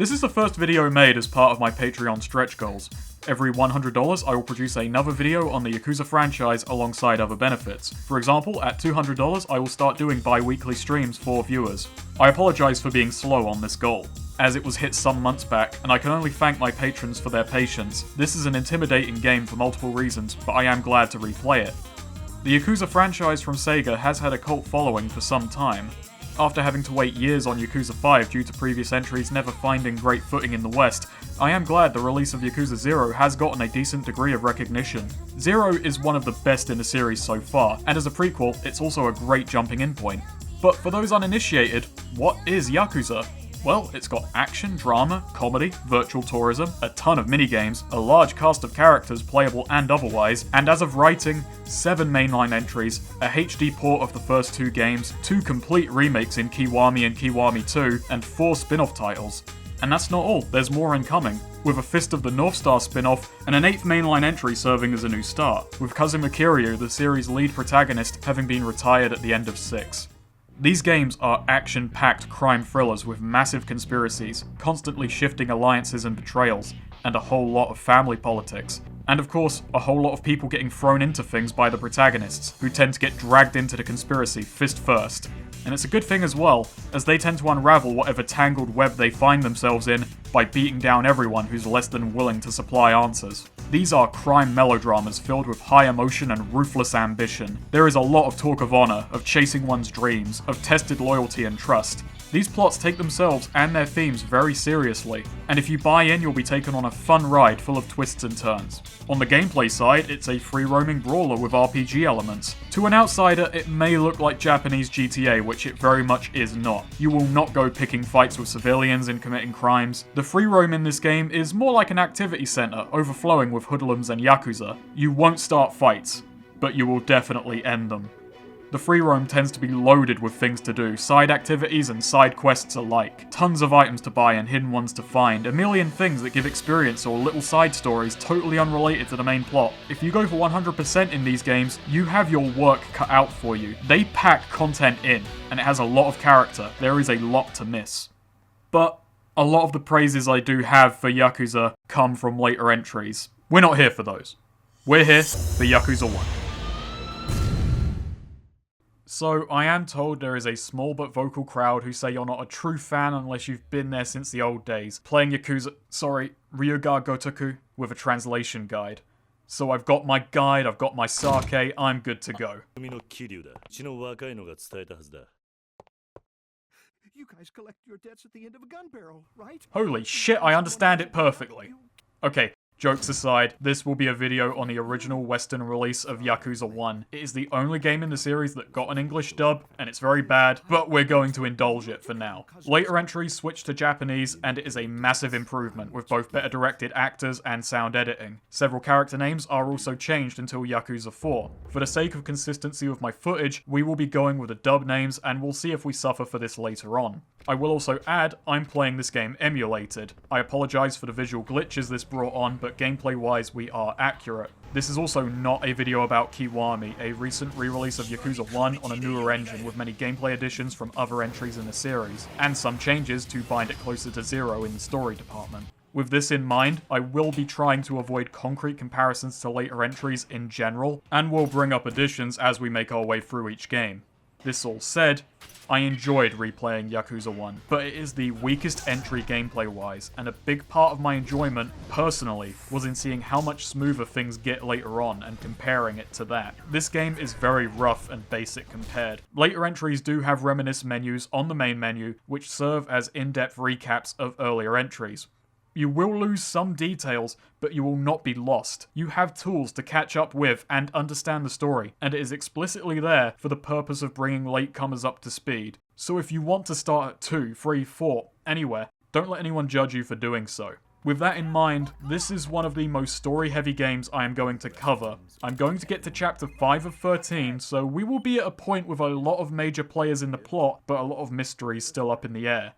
This is the first video made as part of my Patreon stretch goals. Every $100, I will produce another video on the Yakuza franchise alongside other benefits. For example, at $200, I will start doing bi-weekly streams for viewers. I apologise for being slow on this goal, as it was hit some months back, and I can only thank my patrons for their patience. This is an intimidating game for multiple reasons, but I am glad to replay it. The Yakuza franchise from Sega has had a cult following for some time. After having to wait years on Yakuza 5 due to previous entries never finding great footing in the West, I am glad the release of Yakuza 0 has gotten a decent degree of recognition. 0 is one of the best in the series so far, and as a prequel, it's also a great jumping in point. But for those uninitiated, what is Yakuza? Well, it's got action, drama, comedy, virtual tourism, a ton of minigames, a large cast of characters playable and otherwise, and as of writing, 7 mainline entries, a HD port of the first 2 games, 2 complete remakes in Kiwami and Kiwami 2, and 4 spin-off titles. And that's not all, there's more incoming, with a Fist of the North Star spin-off and an 8th mainline entry serving as a new start, with Kazuma Kiryu, the series' lead protagonist, having been retired at the end of 6. These games are action-packed crime thrillers with massive conspiracies, constantly shifting alliances and betrayals, and a whole lot of family politics. And of course, a whole lot of people getting thrown into things by the protagonists, who tend to get dragged into the conspiracy fist first. And it's a good thing as well, as they tend to unravel whatever tangled web they find themselves in by beating down everyone who's less than willing to supply answers. These are crime melodramas filled with high emotion and ruthless ambition. There is a lot of talk of honor, of chasing one's dreams, of tested loyalty and trust. These plots take themselves and their themes very seriously, and if you buy in, you'll be taken on a fun ride full of twists and turns. On the gameplay side, it's a free-roaming brawler with RPG elements. To an outsider, it may look like Japanese GTA, which it very much is not. You will not go picking fights with civilians and committing crimes. The free roam in this game is more like an activity center, overflowing with hoodlums and Yakuza. You won't start fights, but you will definitely end them. The free roam tends to be loaded with things to do, side activities and side quests alike. Tons of items to buy and hidden ones to find, a million things that give experience or little side stories totally unrelated to the main plot. If you go for 100% in these games, you have your work cut out for you. They pack content in, and it has a lot of character. There is a lot to miss. But a lot of the praises I do have for Yakuza come from later entries. We're not here for those. We're here for Yakuza 1. So, I am told there is a small but vocal crowd who say you're not a true fan unless you've been there since the old days, playing Ryuga Gotoku with a translation guide. So I've got my guide, I've got my sake, I'm good to go. You guys collect your debts at the end of a gun barrel, right? Holy shit, I understand it perfectly. Okay. Jokes aside, this will be a video on the original Western release of Yakuza 1. It is the only game in the series that got an English dub, and it's very bad, but we're going to indulge it for now. Later entries switched to Japanese, and it is a massive improvement, with both better directed actors and sound editing. Several character names are also changed until Yakuza 4. For the sake of consistency with my footage, we will be going with the dub names, and we'll see if we suffer for this later on. I will also add, I'm playing this game emulated. I apologise for the visual glitches this brought on, but gameplay-wise we are accurate. This is also not a video about Kiwami, a recent re-release of Yakuza 1 on a newer engine with many gameplay additions from other entries in the series, and some changes to bind it closer to 0 in the story department. With this in mind, I will be trying to avoid concrete comparisons to later entries in general, and will bring up additions as we make our way through each game. This all said, I enjoyed replaying Yakuza 1, but it is the weakest entry gameplay-wise, and a big part of my enjoyment, personally, was in seeing how much smoother things get later on and comparing it to that. This game is very rough and basic compared. Later entries do have reminisce menus on the main menu, which serve as in-depth recaps of earlier entries. You will lose some details, but you will not be lost. You have tools to catch up with and understand the story, and it is explicitly there for the purpose of bringing latecomers up to speed. So if you want to start at 2, 3, 4, anywhere, don't let anyone judge you for doing so. With that in mind, this is one of the most story-heavy games I am going to cover. I'm going to get to chapter 5 of 13, so we will be at a point with a lot of major players in the plot, but a lot of mysteries still up in the air.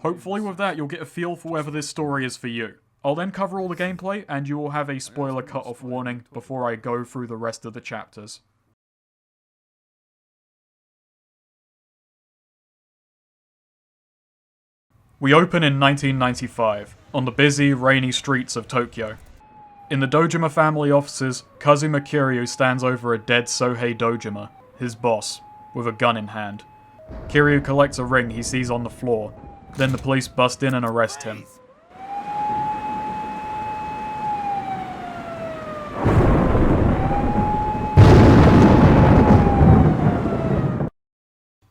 Hopefully with that you'll get a feel for whether this story is for you. I'll then cover all the gameplay, and you will have a spoiler cut-off warning before I go through the rest of the chapters. We open in 1995, on the busy, rainy streets of Tokyo. In the Dojima family offices, Kazuma Kiryu stands over a dead Sohei Dojima, his boss, with a gun in hand. Kiryu collects a ring he sees on the floor, then the police bust in and arrest him.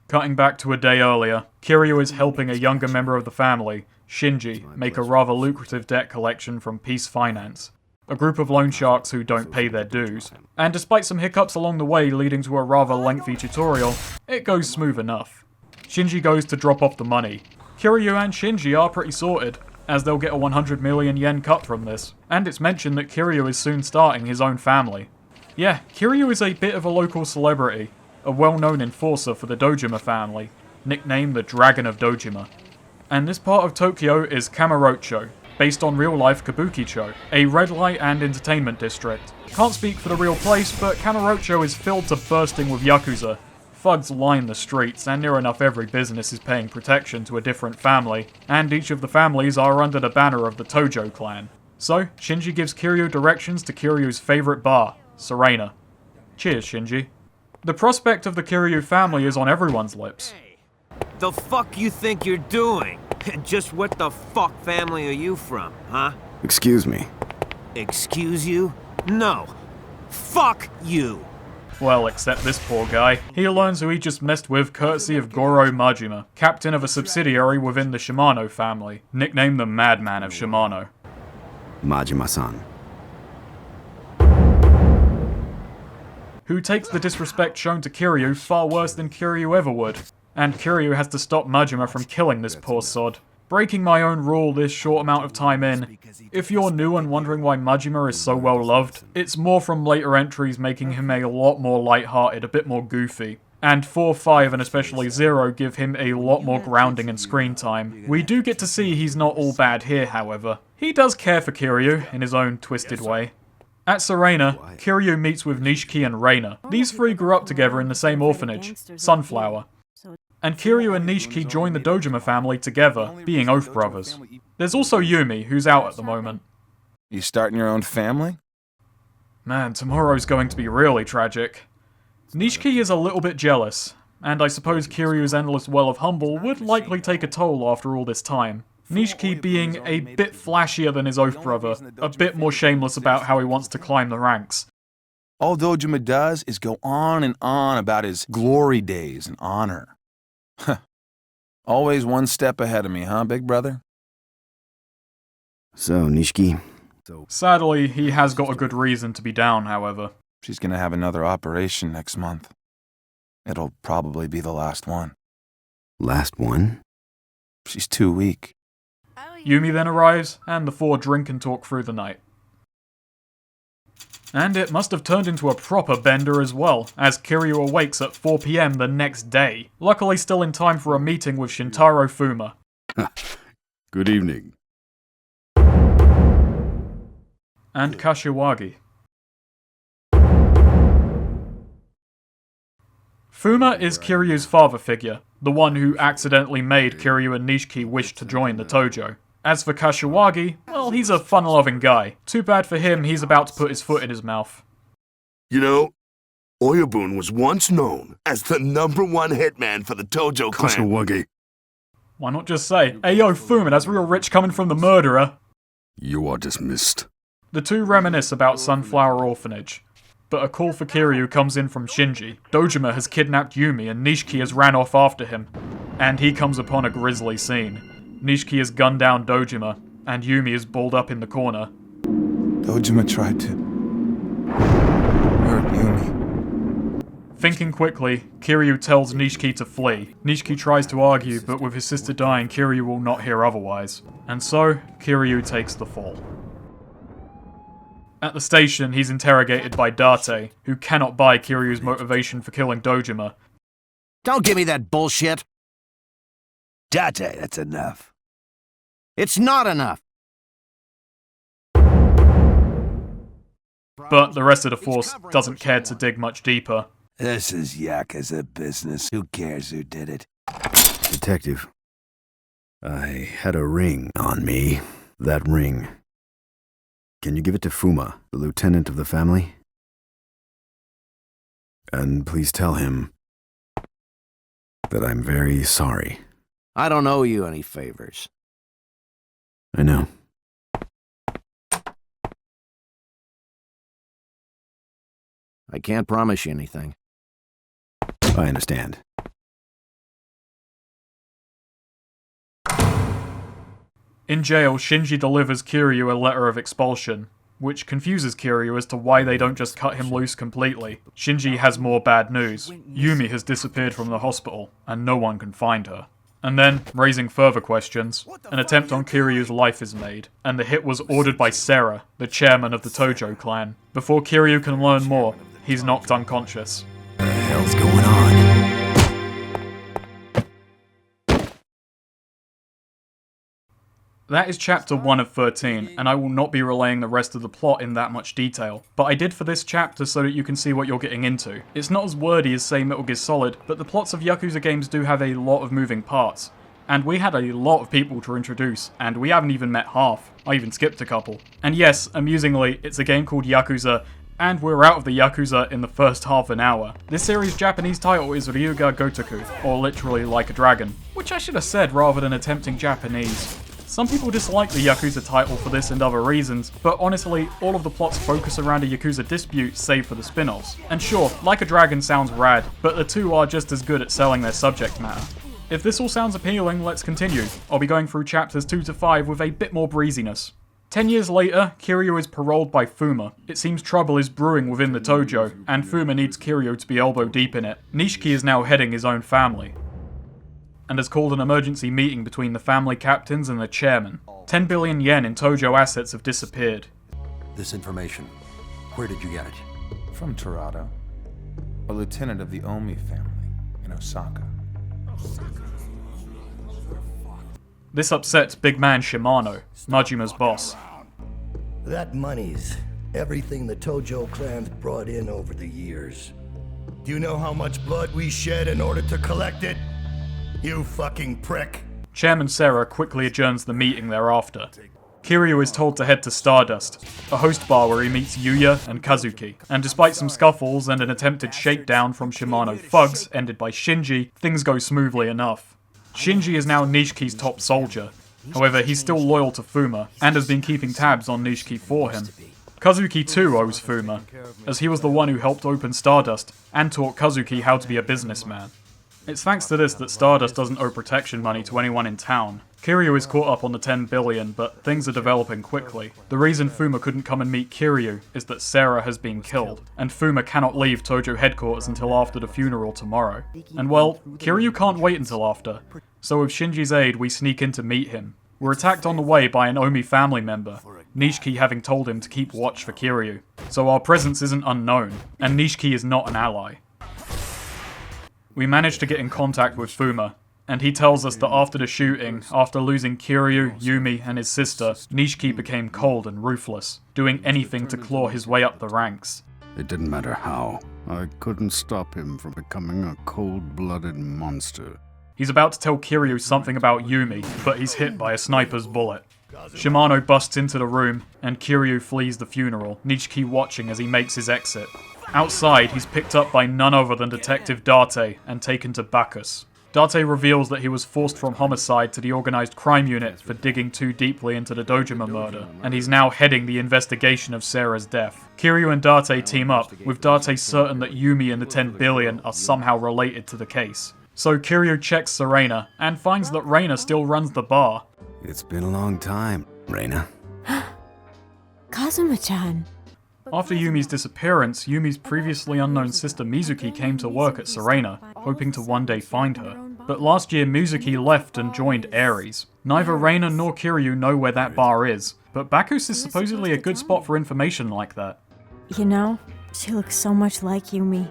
Cutting back to a day earlier, Kiryu is helping a younger member of the family, Shinji, make a rather lucrative debt collection from Peace Finance, a group of loan sharks who don't pay their dues. And despite some hiccups along the way leading to a rather lengthy tutorial, it goes smooth enough. Shinji goes to drop off the money. Kiryu and Shinji are pretty sorted, as they'll get a 100 million yen cut from this, and it's mentioned that Kiryu is soon starting his own family. Yeah, Kiryu is a bit of a local celebrity, a well-known enforcer for the Dojima family, nicknamed the Dragon of Dojima. And this part of Tokyo is Kamurocho, based on real-life Kabukicho, a red light and entertainment district. Can't speak for the real place, but Kamurocho is filled to bursting with Yakuza. Thugs line the streets, and near enough every business is paying protection to a different family, and each of the families are under the banner of the Tojo clan. So, Shinji gives Kiryu directions to Kiryu's favourite bar, Serena. Cheers, Shinji. The prospect of the Kiryu family is on everyone's lips. The fuck you think you're doing? And just what the fuck family are you from, huh? Excuse me. Excuse you? No. Fuck you! Well, except this poor guy. He learns who he just messed with courtesy of Goro Majima, captain of a subsidiary within the Shimano family, nicknamed the Madman of Shimano. Majima-san. Who takes the disrespect shown to Kiryu far worse than Kiryu ever would. And Kiryu has to stop Majima from killing this poor sod. Breaking my own rule this short amount of time in, if you're new and wondering why Majima is so well loved, it's more from later entries making him a lot more light-hearted, a bit more goofy. And 4, 5, and especially 0 give him a lot more grounding and screen time. We do get to see he's not all bad here, however. He does care for Kiryu, in his own twisted way. At Serena, Kiryu meets with Nishiki and Reina. These three grew up together in the same orphanage, Sunflower. And Kiryu and Nishiki join the Dojima family together, being oath brothers. There's also Yumi, who's out at the moment. You starting your own family? Man, tomorrow's going to be really tragic. Nishiki is a little bit jealous, and I suppose Kiryu's endless well of humble would likely take a toll after all this time. Nishiki being a bit flashier than his oath brother, a bit more shameless about how he wants to climb the ranks. All Dojima does is go on and on about his glory days and honor. Always one step ahead of me, huh, big brother? So, Nishiki. Sadly, he has got a good reason to be down, however. She's gonna have another operation next month. It'll probably be the last one. Last one? She's too weak. Yumi then arrives, and the four drink and talk through the night. And it must have turned into a proper bender as well, as Kiryu awakes at 4 PM the next day, luckily still in time for a meeting with Shintaro Fuma. Good evening. And Kashiwagi. Fuma is Kiryu's father figure, the one who accidentally made Kiryu and Nishiki wish to join the Tojo. As for Kashiwagi, well, he's a fun-loving guy. Too bad for him, he's about to put his foot in his mouth. You know, Oyabun was once known as the #1 hitman for the Tojo clan. Kashiwagi. Why not just say, "Hey yo, Fuma, that's real rich coming from the murderer"? You are dismissed. The two reminisce about Sunflower Orphanage. But a call for Kiryu comes in from Shinji. Dojima has kidnapped Yumi and Nishiki has ran off after him. And he comes upon a grisly scene. Nishiki has gunned down Dojima, and Yumi is balled up in the corner. Dojima tried to hurt Yumi. Thinking quickly, Kiryu tells Nishiki to flee. Nishiki tries to argue, but with his sister dying, Kiryu will not hear otherwise. And so, Kiryu takes the fall. At the station, he's interrogated by Date, who cannot buy Kiryu's motivation for killing Dojima. Don't give me that bullshit! Date, that's enough. It's not enough! But the rest of the force doesn't care to dig much deeper. This is Yakuza business. Who cares who did it? Detective. I had a ring on me. That ring. Can you give it to Fuma, the lieutenant of the family? And please tell him that I'm very sorry. I don't owe you any favors. I know. I can't promise you anything. I understand. In jail, Shinji delivers Kiryu a letter of expulsion, which confuses Kiryu as to why they don't just cut him loose completely. Shinji has more bad news. Yumi has disappeared from the hospital, and no one can find her. And then, raising further questions, an attempt on Kiryu's life is made, and the hit was ordered by Sarah, the chairman of the Tojo clan. Before Kiryu can learn more, he's knocked unconscious. What the hell's going on? That is chapter 1 of 13, and I will not be relaying the rest of the plot in that much detail, but I did for this chapter so that you can see what you're getting into. It's not as wordy as, say, Metal Gear Solid, but the plots of Yakuza games do have a lot of moving parts. And we had a lot of people to introduce, and we haven't even met half. I even skipped a couple. And yes, amusingly, it's a game called Yakuza, and we're out of the Yakuza in the first half an hour. This series' Japanese title is Ryuga Gotoku, or literally like a dragon, which I should have said rather than attempting Japanese. Some people dislike the Yakuza title for this and other reasons, but honestly, all of the plots focus around a Yakuza dispute save for the spin-offs. And sure, Like a Dragon sounds rad, but the two are just as good at selling their subject matter. If this all sounds appealing, let's continue. I'll be going through chapters 2 to 5 with a bit more breeziness. 10 years later, Kiryu is paroled by Fuma. It seems trouble is brewing within the Tojo, and Fuma needs Kiryu to be elbow deep in it. Nishiki is now heading his own family, and has called an emergency meeting between the family captains and the chairman. 10 billion yen in Tojo assets have disappeared. This information, where did you get it? From Torado, a lieutenant of the Omi family in Osaka. This upsets big man Shimano, Majima's boss. That money's everything the Tojo clan's brought in over the years. Do you know how much blood we shed in order to collect it? You fucking prick. Chairman Sarah quickly adjourns the meeting thereafter. Kiryu is told to head to Stardust, a host bar where he meets Yuya and Kazuki. And despite some scuffles and an attempted shakedown from Shimano thugs ended by Shinji, things go smoothly enough. Shinji is now Nishiki's top soldier. However, he's still loyal to Fuma, and has been keeping tabs on Nishiki for him. Kazuki too owes Fuma, as he was the one who helped open Stardust, and taught Kazuki how to be a businessman. It's thanks to this that Stardust doesn't owe protection money to anyone in town. Kiryu is caught up on the 10 billion, but things are developing quickly. The reason Fuma couldn't come and meet Kiryu is that Sarah has been killed, and Fuma cannot leave Tojo headquarters until after the funeral tomorrow. And well, Kiryu can't wait until after, so with Shinji's aid we sneak in to meet him. We're attacked on the way by an Omi family member, Nishiki having told him to keep watch for Kiryu. So our presence isn't unknown, and Nishiki is not an ally. We manage to get in contact with Fuma, and he tells us that after the shooting, after losing Kiryu, Yumi, and his sister, Nishiki became cold and ruthless, doing anything to claw his way up the ranks. It didn't matter how. I couldn't stop him from becoming a cold-blooded monster. He's about to tell Kiryu something about Yumi, but he's hit by a sniper's bullet. Shimano busts into the room, and Kiryu flees the funeral, Nishiki watching as he makes his exit. Outside, he's picked up by none other than Detective Date and taken to Bacchus. Date reveals that he was forced from homicide to the organised crime unit for digging too deeply into the Dojima murder, and he's now heading the investigation of Sarah's death. Kiryu and Date team up, with Date certain that Yumi and the 10 billion are somehow related to the case. So Kiryu checks Serena, and finds that Reina still runs the bar. It's been a long time, Reina. Kazuma-chan. After Yumi's disappearance, Yumi's previously unknown sister Mizuki came to work at Serena, hoping to one day find her. But last year Mizuki left and joined Ares. Neither Reina nor Kiryu know where that bar is, but Bacchus is supposedly a good spot for information like that. You know, she looks so much like Yumi.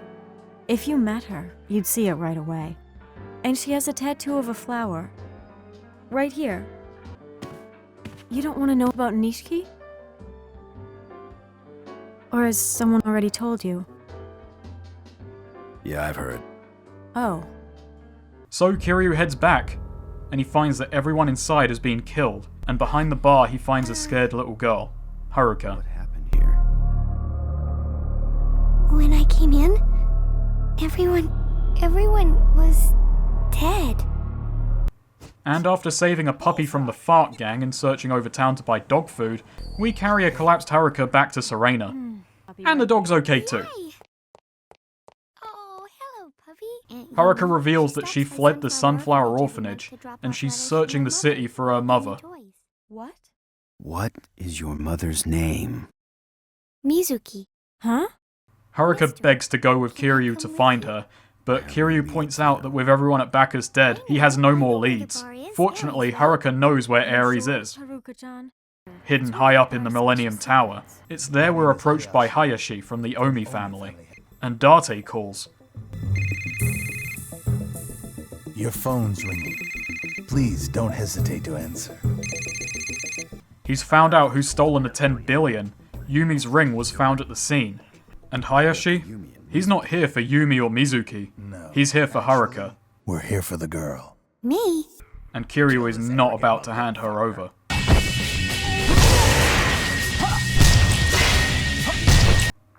If you met her, you'd see it right away. And she has a tattoo of a flower. Right here. You don't want to know about Nishiki? Or has someone already told you? Yeah, I've heard. Oh. So Kiryu heads back. and he finds that everyone inside has been killed, and behind the bar he finds a scared little girl, Haruka. What happened here? When I came in, everyone was dead. And after saving a puppy from the fart gang and searching over town to buy dog food, we carry a collapsed Haruka back to Serena. And the dog's okay too. Oh, hello, puppy. Haruka reveals that she fled the Sunflower Orphanage, and she's searching the city for her mother. What? What is your mother's name? Mizuki. Huh? Haruka begs to go with Kiryu to find her, but Kiryu points out that with everyone at Bacchus dead, he has no more leads. Fortunately, Haruka knows where Ares is, hidden high up in the Millennium Tower. It's there we're approached by Hayashi from the Omi family, and Date calls. Your phone's ringing. Please don't hesitate to answer. He's found out who's stolen the 10 billion. Yumi's ring was found at the scene. And Hayashi? He's not here for Yumi or Mizuki. No. He's here for Haruka. We're here for the girl. Me? And Kiryu is not about to hand her over.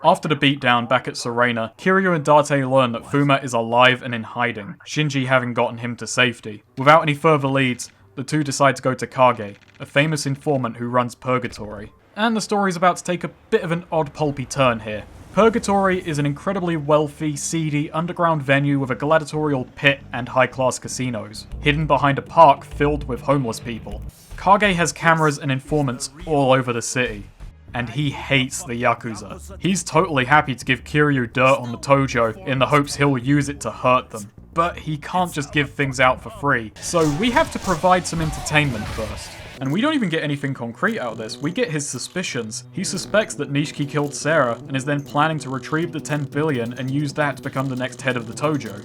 After the beatdown back at Serena, Kiryu and Date learn that Fuma is alive and in hiding, Shinji having gotten him to safety. Without any further leads, the two decide to go to Kage, a famous informant who runs Purgatory. And the story's about to take a bit of an odd pulpy turn here. Purgatory is an incredibly wealthy, seedy, underground venue with a gladiatorial pit and high-class casinos, hidden behind a park filled with homeless people. Kage has cameras and informants all over the city, and he hates the Yakuza. He's totally happy to give Kiryu dirt on the Tojo in the hopes he'll use it to hurt them. But he can't just give things out for free, so we have to provide some entertainment first. And we don't even get anything concrete out of this, we get his suspicions. He suspects that Nishiki killed Sarah, and is then planning to retrieve the 10 billion and use that to become the next head of the Tojo.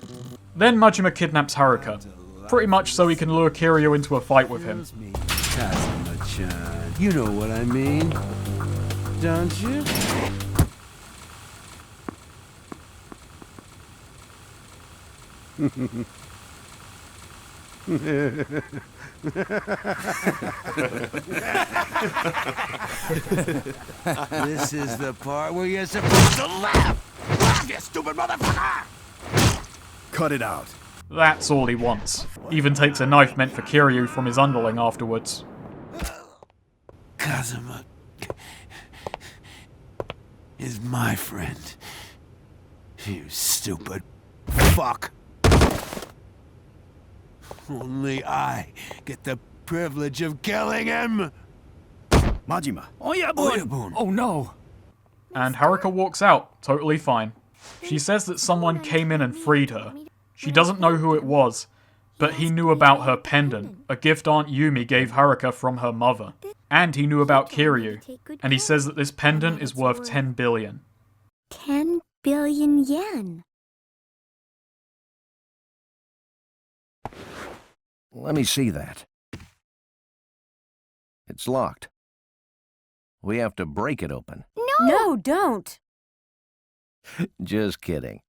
Then Majima kidnaps Haruka, pretty much so he can lure Kiryu into a fight with him. Kazuma-chan, you know what I mean, don't you? This is the part where you're supposed to laugh! Laugh, you stupid motherfucker! Cut it out. That's all he wants. Even takes a knife meant for Kiryu from his underling afterwards. Kazuma is my friend. You stupid fuck. Only I get the privilege of killing him! Majima. Oyabun! Oh no! And Haruka walks out, totally fine. She says that someone came in and freed her. She doesn't know who it was, but he knew about her pendant, a gift Aunt Yumi gave Haruka from her mother. And he knew about Kiryu, and he says that this pendant is worth 10 billion. 10 billion yen. Let me see that. It's locked. We have to break it open. No, don't. Just kidding.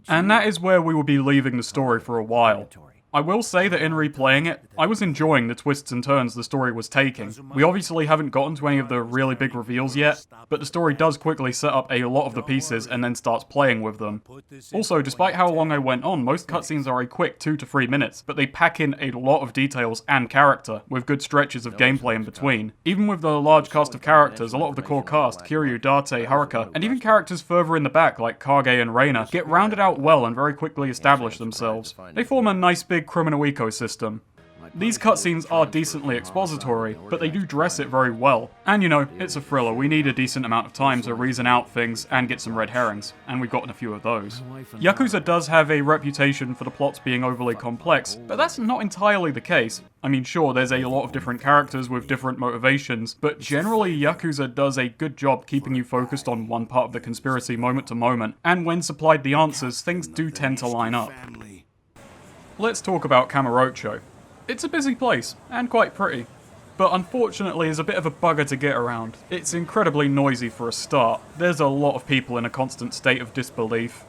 And that is where we will be leaving the story for a while. I will say that in replaying it, I was enjoying the twists and turns the story was taking. We obviously haven't gotten to any of the really big reveals yet, but the story does quickly set up a lot of the pieces and then starts playing with them. Also, despite how long I went on, most cutscenes are a quick 2 to 3 minutes, but they pack in a lot of details and character, with good stretches of gameplay in between. Even with the large cast of characters, a lot of the core cast, Kiryu, Date, Haruka, and even characters further in the back like Kage and Reina, get rounded out well and very quickly establish themselves. They form a nice big criminal ecosystem. These cutscenes are decently expository, but they do dress it very well. And you know, it's a thriller, we need a decent amount of time to reason out things and get some red herrings, and we've gotten a few of those. Yakuza does have a reputation for the plots being overly complex, but that's not entirely the case. I mean, sure, there's a lot of different characters with different motivations, but generally Yakuza does a good job keeping you focused on one part of the conspiracy moment to moment, and when supplied the answers, things do tend to line up. Let's talk about Kamurocho. It's a busy place, and quite pretty, but unfortunately is a bit of a bugger to get around. It's incredibly noisy for a start. There's a lot of people in a constant state of disbelief.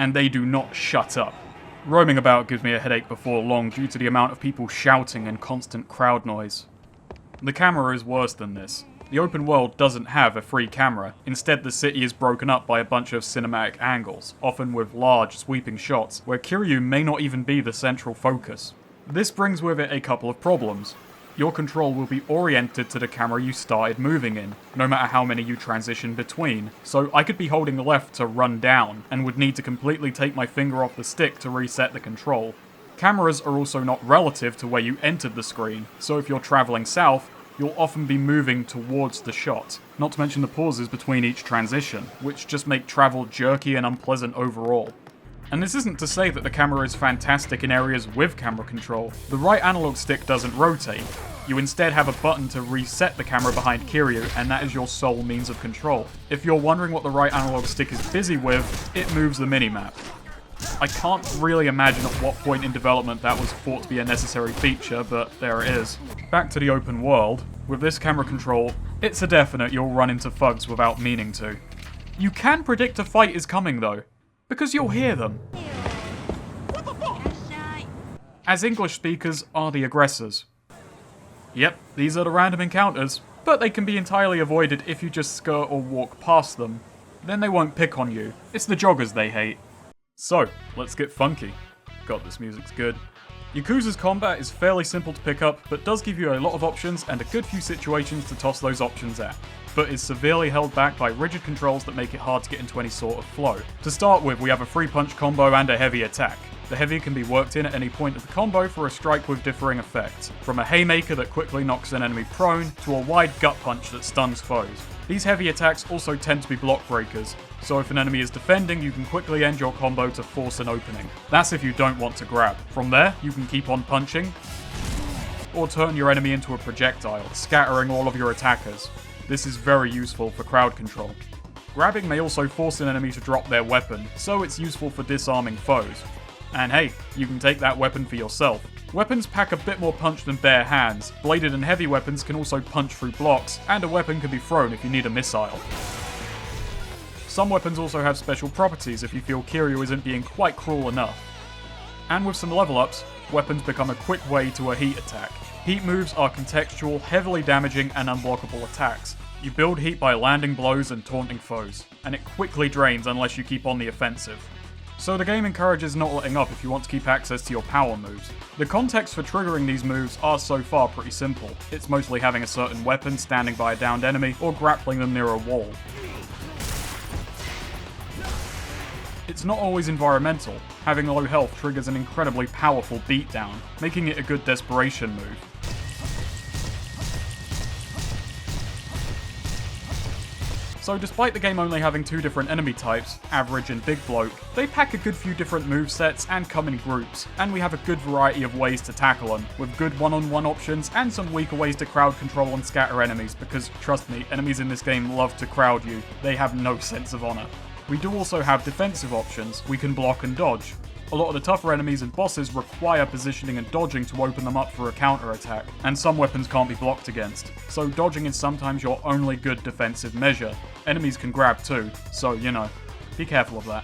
and they do not shut up. Roaming about gives me a headache before long due to the amount of people shouting and constant crowd noise. The camera is worse than this. The open world doesn't have a free camera. Instead, the city is broken up by a bunch of cinematic angles, often with large, sweeping shots, where Kiryu may not even be the central focus. This brings with it a couple of problems. Your control will be oriented to the camera you started moving in, no matter how many you transition between. So I could be holding left to run down, and would need to completely take my finger off the stick to reset the control. Cameras are also not relative to where you entered the screen, so if you're travelling south, you'll often be moving towards the shot, not to mention the pauses between each transition, which just make travel jerky and unpleasant overall. And this isn't to say that the camera is fantastic in areas with camera control. The right analog stick doesn't rotate. You instead have a button to reset the camera behind Kiryu, and that is your sole means of control. If you're wondering what the right analog stick is busy with, it moves the minimap. I can't really imagine at what point in development that was thought to be a necessary feature, but there it is. Back to the open world. With this camera control, it's a definite you'll run into thugs without meaning to. You can predict a fight is coming though, because you'll hear them. As English speakers are the aggressors. Yep, these are the random encounters, but they can be entirely avoided if you just skirt or walk past them. Then they won't pick on you. It's the joggers they hate. So, let's get funky. God, this music's good. Yakuza's combat is fairly simple to pick up, but does give you a lot of options and a good few situations to toss those options at, but is severely held back by rigid controls that make it hard to get into any sort of flow. To start with, we have a 3-punch combo and a heavy attack. The heavy can be worked in at any point of the combo for a strike with differing effects, from a haymaker that quickly knocks an enemy prone, to a wide gut punch that stuns foes. These heavy attacks also tend to be block breakers, so if an enemy is defending, you can quickly end your combo to force an opening. That's if you don't want to grab. From there, you can keep on punching, or turn your enemy into a projectile, scattering all of your attackers. This is very useful for crowd control. Grabbing may also force an enemy to drop their weapon, so it's useful for disarming foes. And hey, you can take that weapon for yourself. Weapons pack a bit more punch than bare hands. Bladed and heavy weapons can also punch through blocks, and a weapon can be thrown if you need a missile. Some weapons also have special properties if you feel Kiryu isn't being quite cruel enough. And with some level ups, weapons become a quick way to a heat attack. Heat moves are contextual, heavily damaging and unblockable attacks. You build heat by landing blows and taunting foes, and it quickly drains unless you keep on the offensive. So the game encourages not letting up if you want to keep access to your power moves. The context for triggering these moves are so far pretty simple. It's mostly having a certain weapon standing by a downed enemy or grappling them near a wall. It's not always environmental. Having low health triggers an incredibly powerful beatdown, making it a good desperation move. So despite the game only having 2 different enemy types, average and big bloke, they pack a good few different movesets and come in groups, and we have a good variety of ways to tackle them, with good one-on-one options and some weaker ways to crowd control and scatter enemies, because trust me, enemies in this game love to crowd you, they have no sense of honor. We do also have defensive options, we can block and dodge. A lot of the tougher enemies and bosses require positioning and dodging to open them up for a counter-attack, and some weapons can't be blocked against, so dodging is sometimes your only good defensive measure. Enemies can grab too, so you know, be careful of that.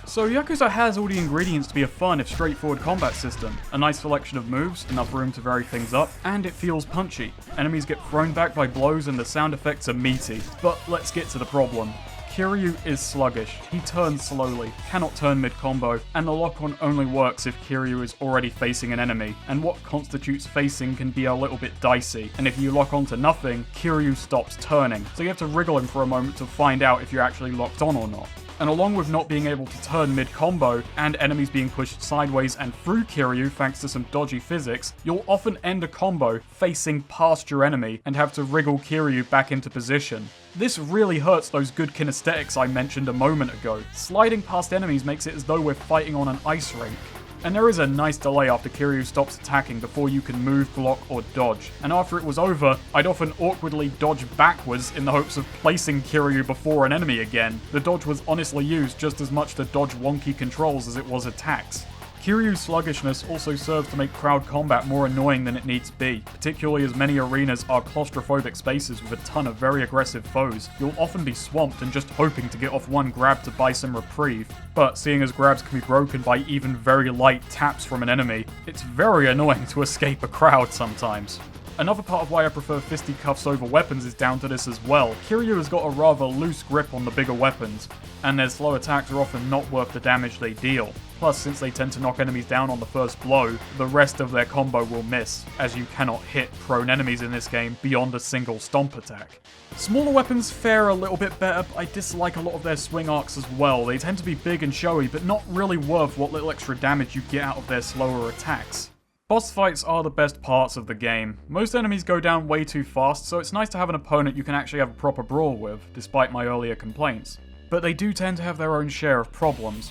So Yakuza has all the ingredients to be a fun if straightforward combat system. A nice selection of moves, enough room to vary things up, and it feels punchy. Enemies get thrown back by blows and the sound effects are meaty. But let's get to the problem. Kiryu is sluggish, he turns slowly, cannot turn mid-combo, and the lock-on only works if Kiryu is already facing an enemy, and what constitutes facing can be a little bit dicey, and if you lock onto nothing, Kiryu stops turning, so you have to wriggle him for a moment to find out if you're actually locked on or not. And along with not being able to turn mid-combo, and enemies being pushed sideways and through Kiryu thanks to some dodgy physics, you'll often end a combo facing past your enemy and have to wriggle Kiryu back into position. This really hurts those good kinesthetics I mentioned a moment ago. Sliding past enemies makes it as though we're fighting on an ice rink. And there is a nice delay after Kiryu stops attacking before you can move, block, or dodge. And after it was over, I'd often awkwardly dodge backwards in the hopes of placing Kiryu before an enemy again. The dodge was honestly used just as much to dodge wonky controls as it was attacks. Kiryu's sluggishness also serves to make crowd combat more annoying than it needs to be, particularly as many arenas are claustrophobic spaces with a ton of very aggressive foes. You'll often be swamped and just hoping to get off one grab to buy some reprieve, but seeing as grabs can be broken by even very light taps from an enemy, it's very annoying to escape a crowd sometimes. Another part of why I prefer fisticuffs over weapons is down to this as well. Kiryu has got a rather loose grip on the bigger weapons, and their slow attacks are often not worth the damage they deal. Plus, since they tend to knock enemies down on the first blow, the rest of their combo will miss, as you cannot hit prone enemies in this game beyond a single stomp attack. Smaller weapons fare a little bit better, but I dislike a lot of their swing arcs as well. They tend to be big and showy, but not really worth what little extra damage you get out of their slower attacks. Boss fights are the best parts of the game. Most enemies go down way too fast, so it's nice to have an opponent you can actually have a proper brawl with, despite my earlier complaints. But they do tend to have their own share of problems.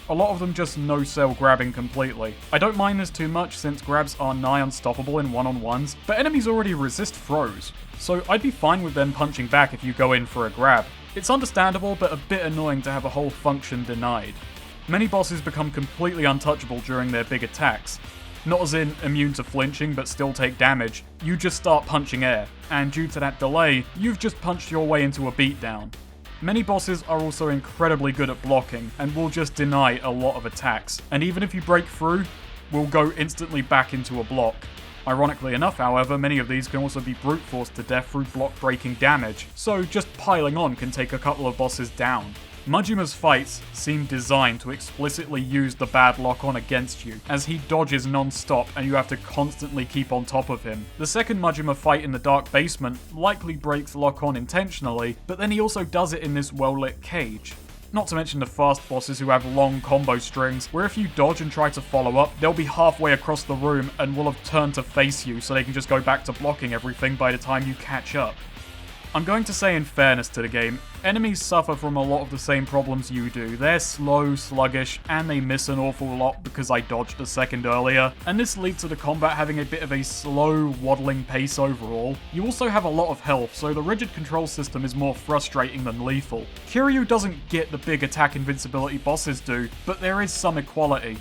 A lot of them just no-sell grabbing completely. I don't mind this too much since grabs are nigh unstoppable in one-on-ones, but enemies already resist throws, so I'd be fine with them punching back if you go in for a grab. It's understandable, but a bit annoying to have a whole function denied. Many bosses become completely untouchable during their big attacks. Not as in immune to flinching but still take damage, you just start punching air, and due to that delay, you've just punched your way into a beatdown. Many bosses are also incredibly good at blocking, and will just deny a lot of attacks, and even if you break through, will go instantly back into a block. Ironically enough, however, many of these can also be brute forced to death through block breaking damage, so just piling on can take a couple of bosses down. Majima's fights seem designed to explicitly use the bad lock-on against you, as he dodges non-stop and you have to constantly keep on top of him. The second Majima fight in the dark basement likely breaks lock-on intentionally, but then he also does it in this well-lit cage. Not to mention the fast bosses who have long combo strings, where if you dodge and try to follow up, they'll be halfway across the room and will have turned to face you so they can just go back to blocking everything by the time you catch up. I'm going to say in fairness to the game, enemies suffer from a lot of the same problems you do. They're slow, sluggish, and they miss an awful lot because I dodged a second earlier, and this leads to the combat having a bit of a slow, waddling pace overall. You also have a lot of health, so the rigid control system is more frustrating than lethal. Kiryu doesn't get the big attack invincibility bosses do, but there is some equality.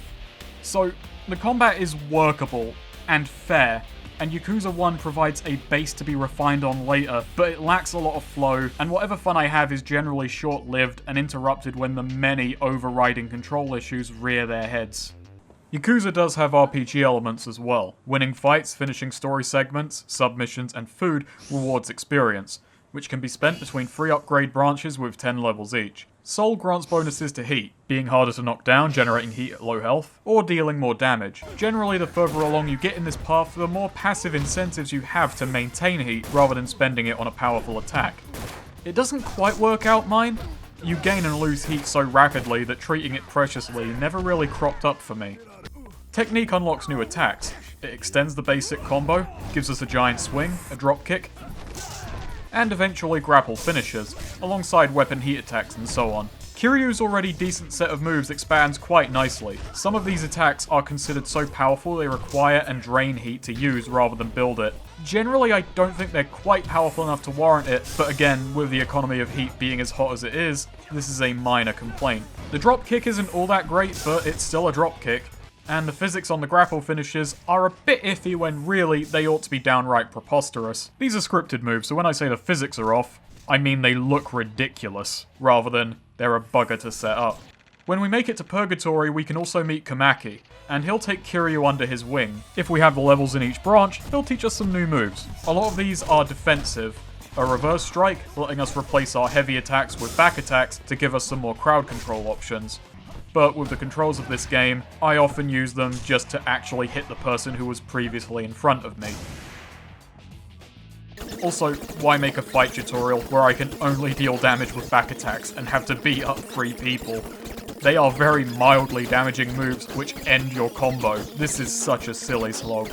So, the combat is workable and fair, and Yakuza 1 provides a base to be refined on later, but it lacks a lot of flow, and whatever fun I have is generally short-lived and interrupted when the many overriding control issues rear their heads. Yakuza does have RPG elements as well. Winning fights, finishing story segments, submissions, and food rewards experience, which can be spent between 3 upgrade branches with 10 levels each. Soul grants bonuses to heat, being harder to knock down, generating heat at low health, or dealing more damage. Generally, the further along you get in this path, the more passive incentives you have to maintain heat rather than spending it on a powerful attack. It doesn't quite work out mine. You gain and lose heat so rapidly that treating it preciously never really cropped up for me. Technique unlocks new attacks. It extends the basic combo, gives us a giant swing, a dropkick, and eventually grapple finishes, alongside weapon heat attacks and so on. Kiryu's already decent set of moves expands quite nicely. Some of these attacks are considered so powerful they require and drain heat to use rather than build it. Generally, I don't think they're quite powerful enough to warrant it, but again, with the economy of heat being as hot as it is, this is a minor complaint. The dropkick isn't all that great, but it's still a dropkick. And the physics on the grapple finishes are a bit iffy when really they ought to be downright preposterous. These are scripted moves, so when I say the physics are off, I mean they look ridiculous, rather than they're a bugger to set up. When we make it to Purgatory, we can also meet Kamaki, and he'll take Kiryu under his wing. If we have the levels in each branch, he'll teach us some new moves. A lot of these are defensive. A reverse strike, letting us replace our heavy attacks with back attacks to give us some more crowd control options. But with the controls of this game, I often use them just to actually hit the person who was previously in front of me. Also, why make a fight tutorial where I can only deal damage with back attacks and have to beat up 3 people? They are very mildly damaging moves which end your combo. This is such a silly slog.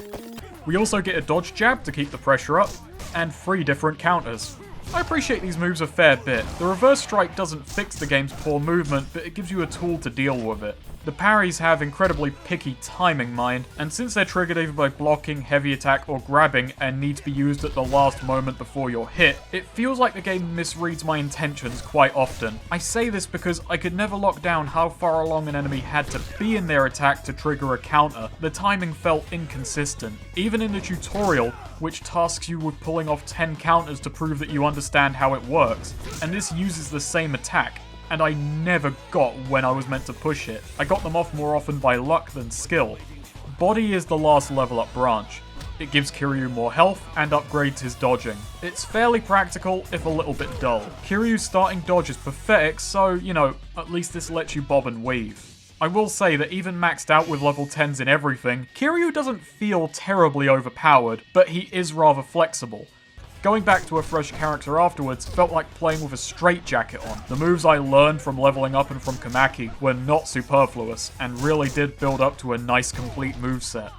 We also get a dodge jab to keep the pressure up, and 3 different counters. I appreciate these moves a fair bit. The reverse strike doesn't fix the game's poor movement, but it gives you a tool to deal with it. The parries have incredibly picky timing mind, and since they're triggered either by blocking, heavy attack, or grabbing, and need to be used at the last moment before you're hit, it feels like the game misreads my intentions quite often. I say this because I could never lock down how far along an enemy had to be in their attack to trigger a counter. The timing felt inconsistent. Even in the tutorial, which tasks you with pulling off 10 counters to prove that you understand how it works, and this uses the same attack, and I never got when I was meant to push it. I got them off more often by luck than skill. Body is the last level up branch. It gives Kiryu more health and upgrades his dodging. It's fairly practical, if a little bit dull. Kiryu's starting dodge is pathetic, so, you know, at least this lets you bob and weave. I will say that even maxed out with level 10s in everything, Kiryu doesn't feel terribly overpowered, but he is rather flexible. Going back to a fresh character afterwards felt like playing with a straitjacket on. The moves I learned from leveling up and from Kamaki were not superfluous, and really did build up to a nice complete moveset.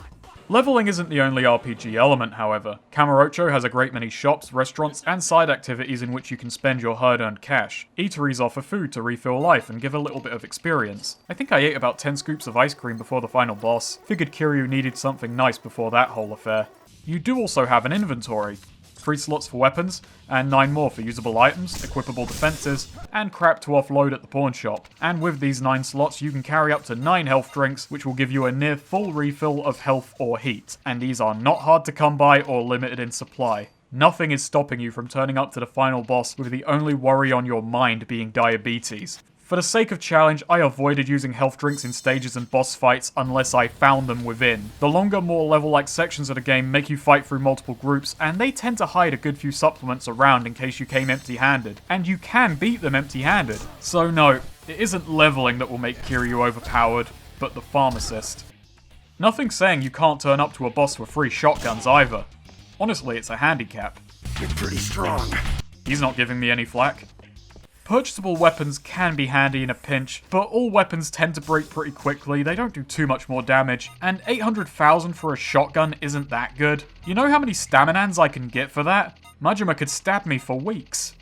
Leveling isn't the only RPG element, however. Kamurocho has a great many shops, restaurants, and side activities in which you can spend your hard-earned cash. Eateries offer food to refill life and give a little bit of experience. I think I ate about 10 scoops of ice cream before the final boss. Figured Kiryu needed something nice before that whole affair. You do also have an inventory. 3 slots for weapons, and 9 more for usable items, equipable defenses, and crap to offload at the pawn shop. And with these 9 slots, you can carry up to 9 health drinks, which will give you a near full refill of health or heat. And these are not hard to come by or limited in supply. Nothing is stopping you from turning up to the final boss with the only worry on your mind being diabetes. For the sake of challenge, I avoided using health drinks in stages and boss fights unless I found them within. The longer, more level-like sections of the game make you fight through multiple groups, and they tend to hide a good few supplements around in case you came empty-handed. And you can beat them empty-handed. So no, it isn't leveling that will make Kiryu overpowered, but the pharmacist. Nothing's saying you can't turn up to a boss with 3 shotguns either. Honestly, it's a handicap. You're pretty strong. He's not giving me any flack. Purchasable weapons can be handy in a pinch, but all weapons tend to break pretty quickly, they don't do too much more damage, and 800,000 for a shotgun isn't that good. You know how many staminans I can get for that? Majima could stab me for weeks.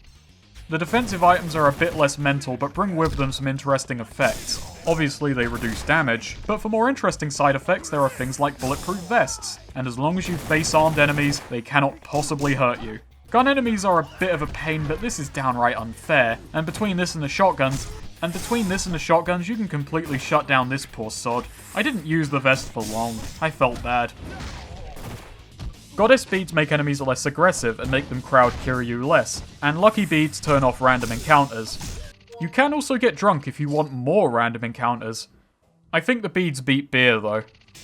The defensive items are a bit less mental, but bring with them some interesting effects. Obviously they reduce damage, but for more interesting side effects there are things like bulletproof vests, and as long as you face armed enemies, they cannot possibly hurt you. Gun enemies are a bit of a pain, but this is downright unfair, and between this and the shotguns, you can completely shut down this poor sod. I didn't use the vest for long. I felt bad. Goddess beads make enemies less aggressive and make them crowd Kiryu less, and lucky beads turn off random encounters. You can also get drunk if you want more random encounters. I think the beads beat beer though.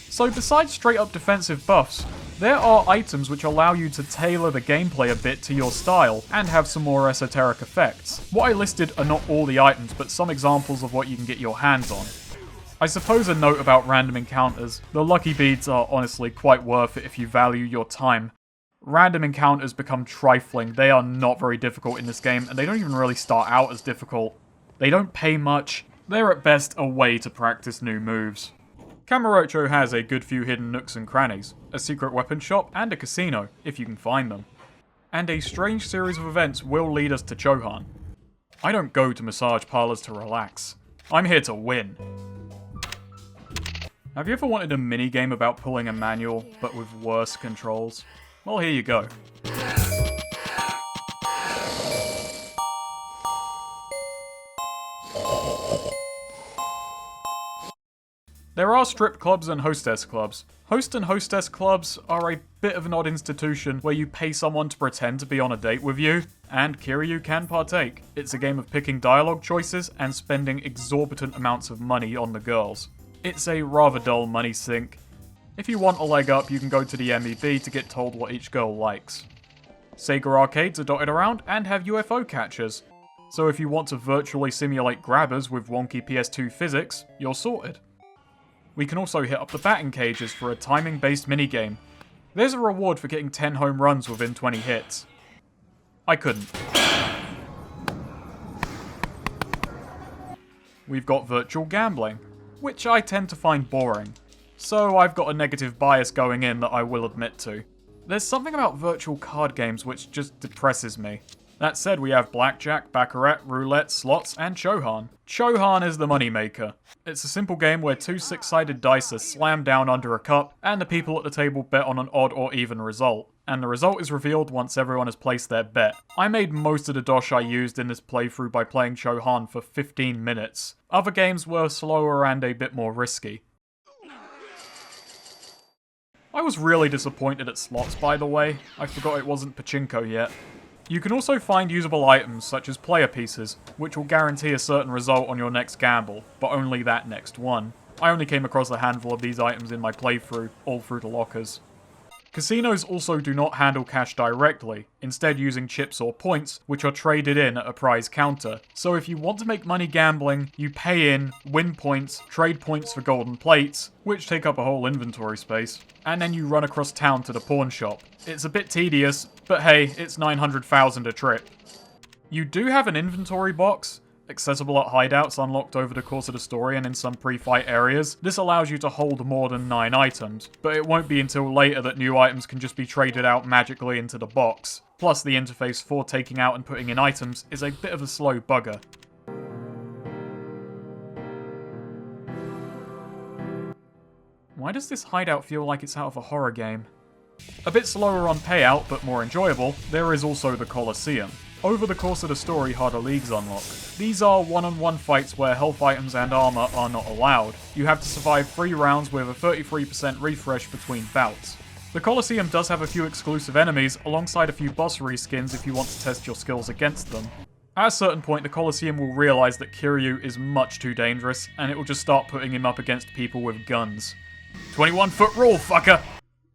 So besides straight up defensive buffs, there are items which allow you to tailor the gameplay a bit to your style, and have some more esoteric effects. What I listed are not all the items, but some examples of what you can get your hands on. I suppose a note about random encounters. The lucky beads are honestly quite worth it if you value your time. Random encounters become trifling, they are not very difficult in this game, and they don't even really start out as difficult. They don't pay much, they're at best a way to practice new moves. Kamurocho has a good few hidden nooks and crannies, a secret weapon shop, and a casino, if you can find them. And a strange series of events will lead us to Chohan. I don't go to massage parlors to relax. I'm here to win. Have you ever wanted a minigame about pulling a manual, but with worse controls? Well, here you go. There are strip clubs and hostess clubs. Host and hostess clubs are a bit of an odd institution where you pay someone to pretend to be on a date with you, and Kiryu can partake. It's a game of picking dialogue choices and spending exorbitant amounts of money on the girls. It's a rather dull money sink. If you want a leg up, you can go to the MEB to get told what each girl likes. Sega arcades are dotted around and have UFO catchers, so if you want to virtually simulate grabbers with wonky PS2 physics, you're sorted. We can also hit up the batting cages for a timing-based minigame. There's a reward for getting 10 home runs within 20 hits. I couldn't. We've got virtual gambling, which I tend to find boring. So I've got a negative bias going in that I will admit to. There's something about virtual card games which just depresses me. That said, we have blackjack, baccarat, roulette, slots, and Chohan. Chohan is the moneymaker. It's a simple game where two six-sided dice are slammed down under a cup, and the people at the table bet on an odd or even result. And the result is revealed once everyone has placed their bet. I made most of the dosh I used in this playthrough by playing Chohan for 15 minutes. Other games were slower and a bit more risky. I was really disappointed at slots, by the way. I forgot it wasn't pachinko yet. You can also find usable items such as player pieces, which will guarantee a certain result on your next gamble, but only that next one. I only came across a handful of these items in my playthrough, all through the lockers. Casinos also do not handle cash directly, instead using chips or points, which are traded in at a prize counter. So if you want to make money gambling, you pay in, win points, trade points for golden plates, which take up a whole inventory space, and then you run across town to the pawn shop. It's a bit tedious, but hey, it's 900,000 a trip. You do have an inventory box, accessible at hideouts unlocked over the course of the story and in some pre-fight areas. This allows you to hold more than 9 items, but it won't be until later that new items can just be traded out magically into the box. Plus, the interface for taking out and putting in items is a bit of a slow bugger. Why does this hideout feel like it's out of a horror game? A bit slower on payout, but more enjoyable, there is also the Colosseum. Over the course of the story, harder leagues unlock. These are one-on-one fights where health items and armor are not allowed. You have to survive 3 rounds with a 33% refresh between bouts. The Colosseum does have a few exclusive enemies, alongside a few boss reskins if you want to test your skills against them. At a certain point, the Colosseum will realise that Kiryu is much too dangerous, and it will just start putting him up against people with guns. 21-foot rule, fucker!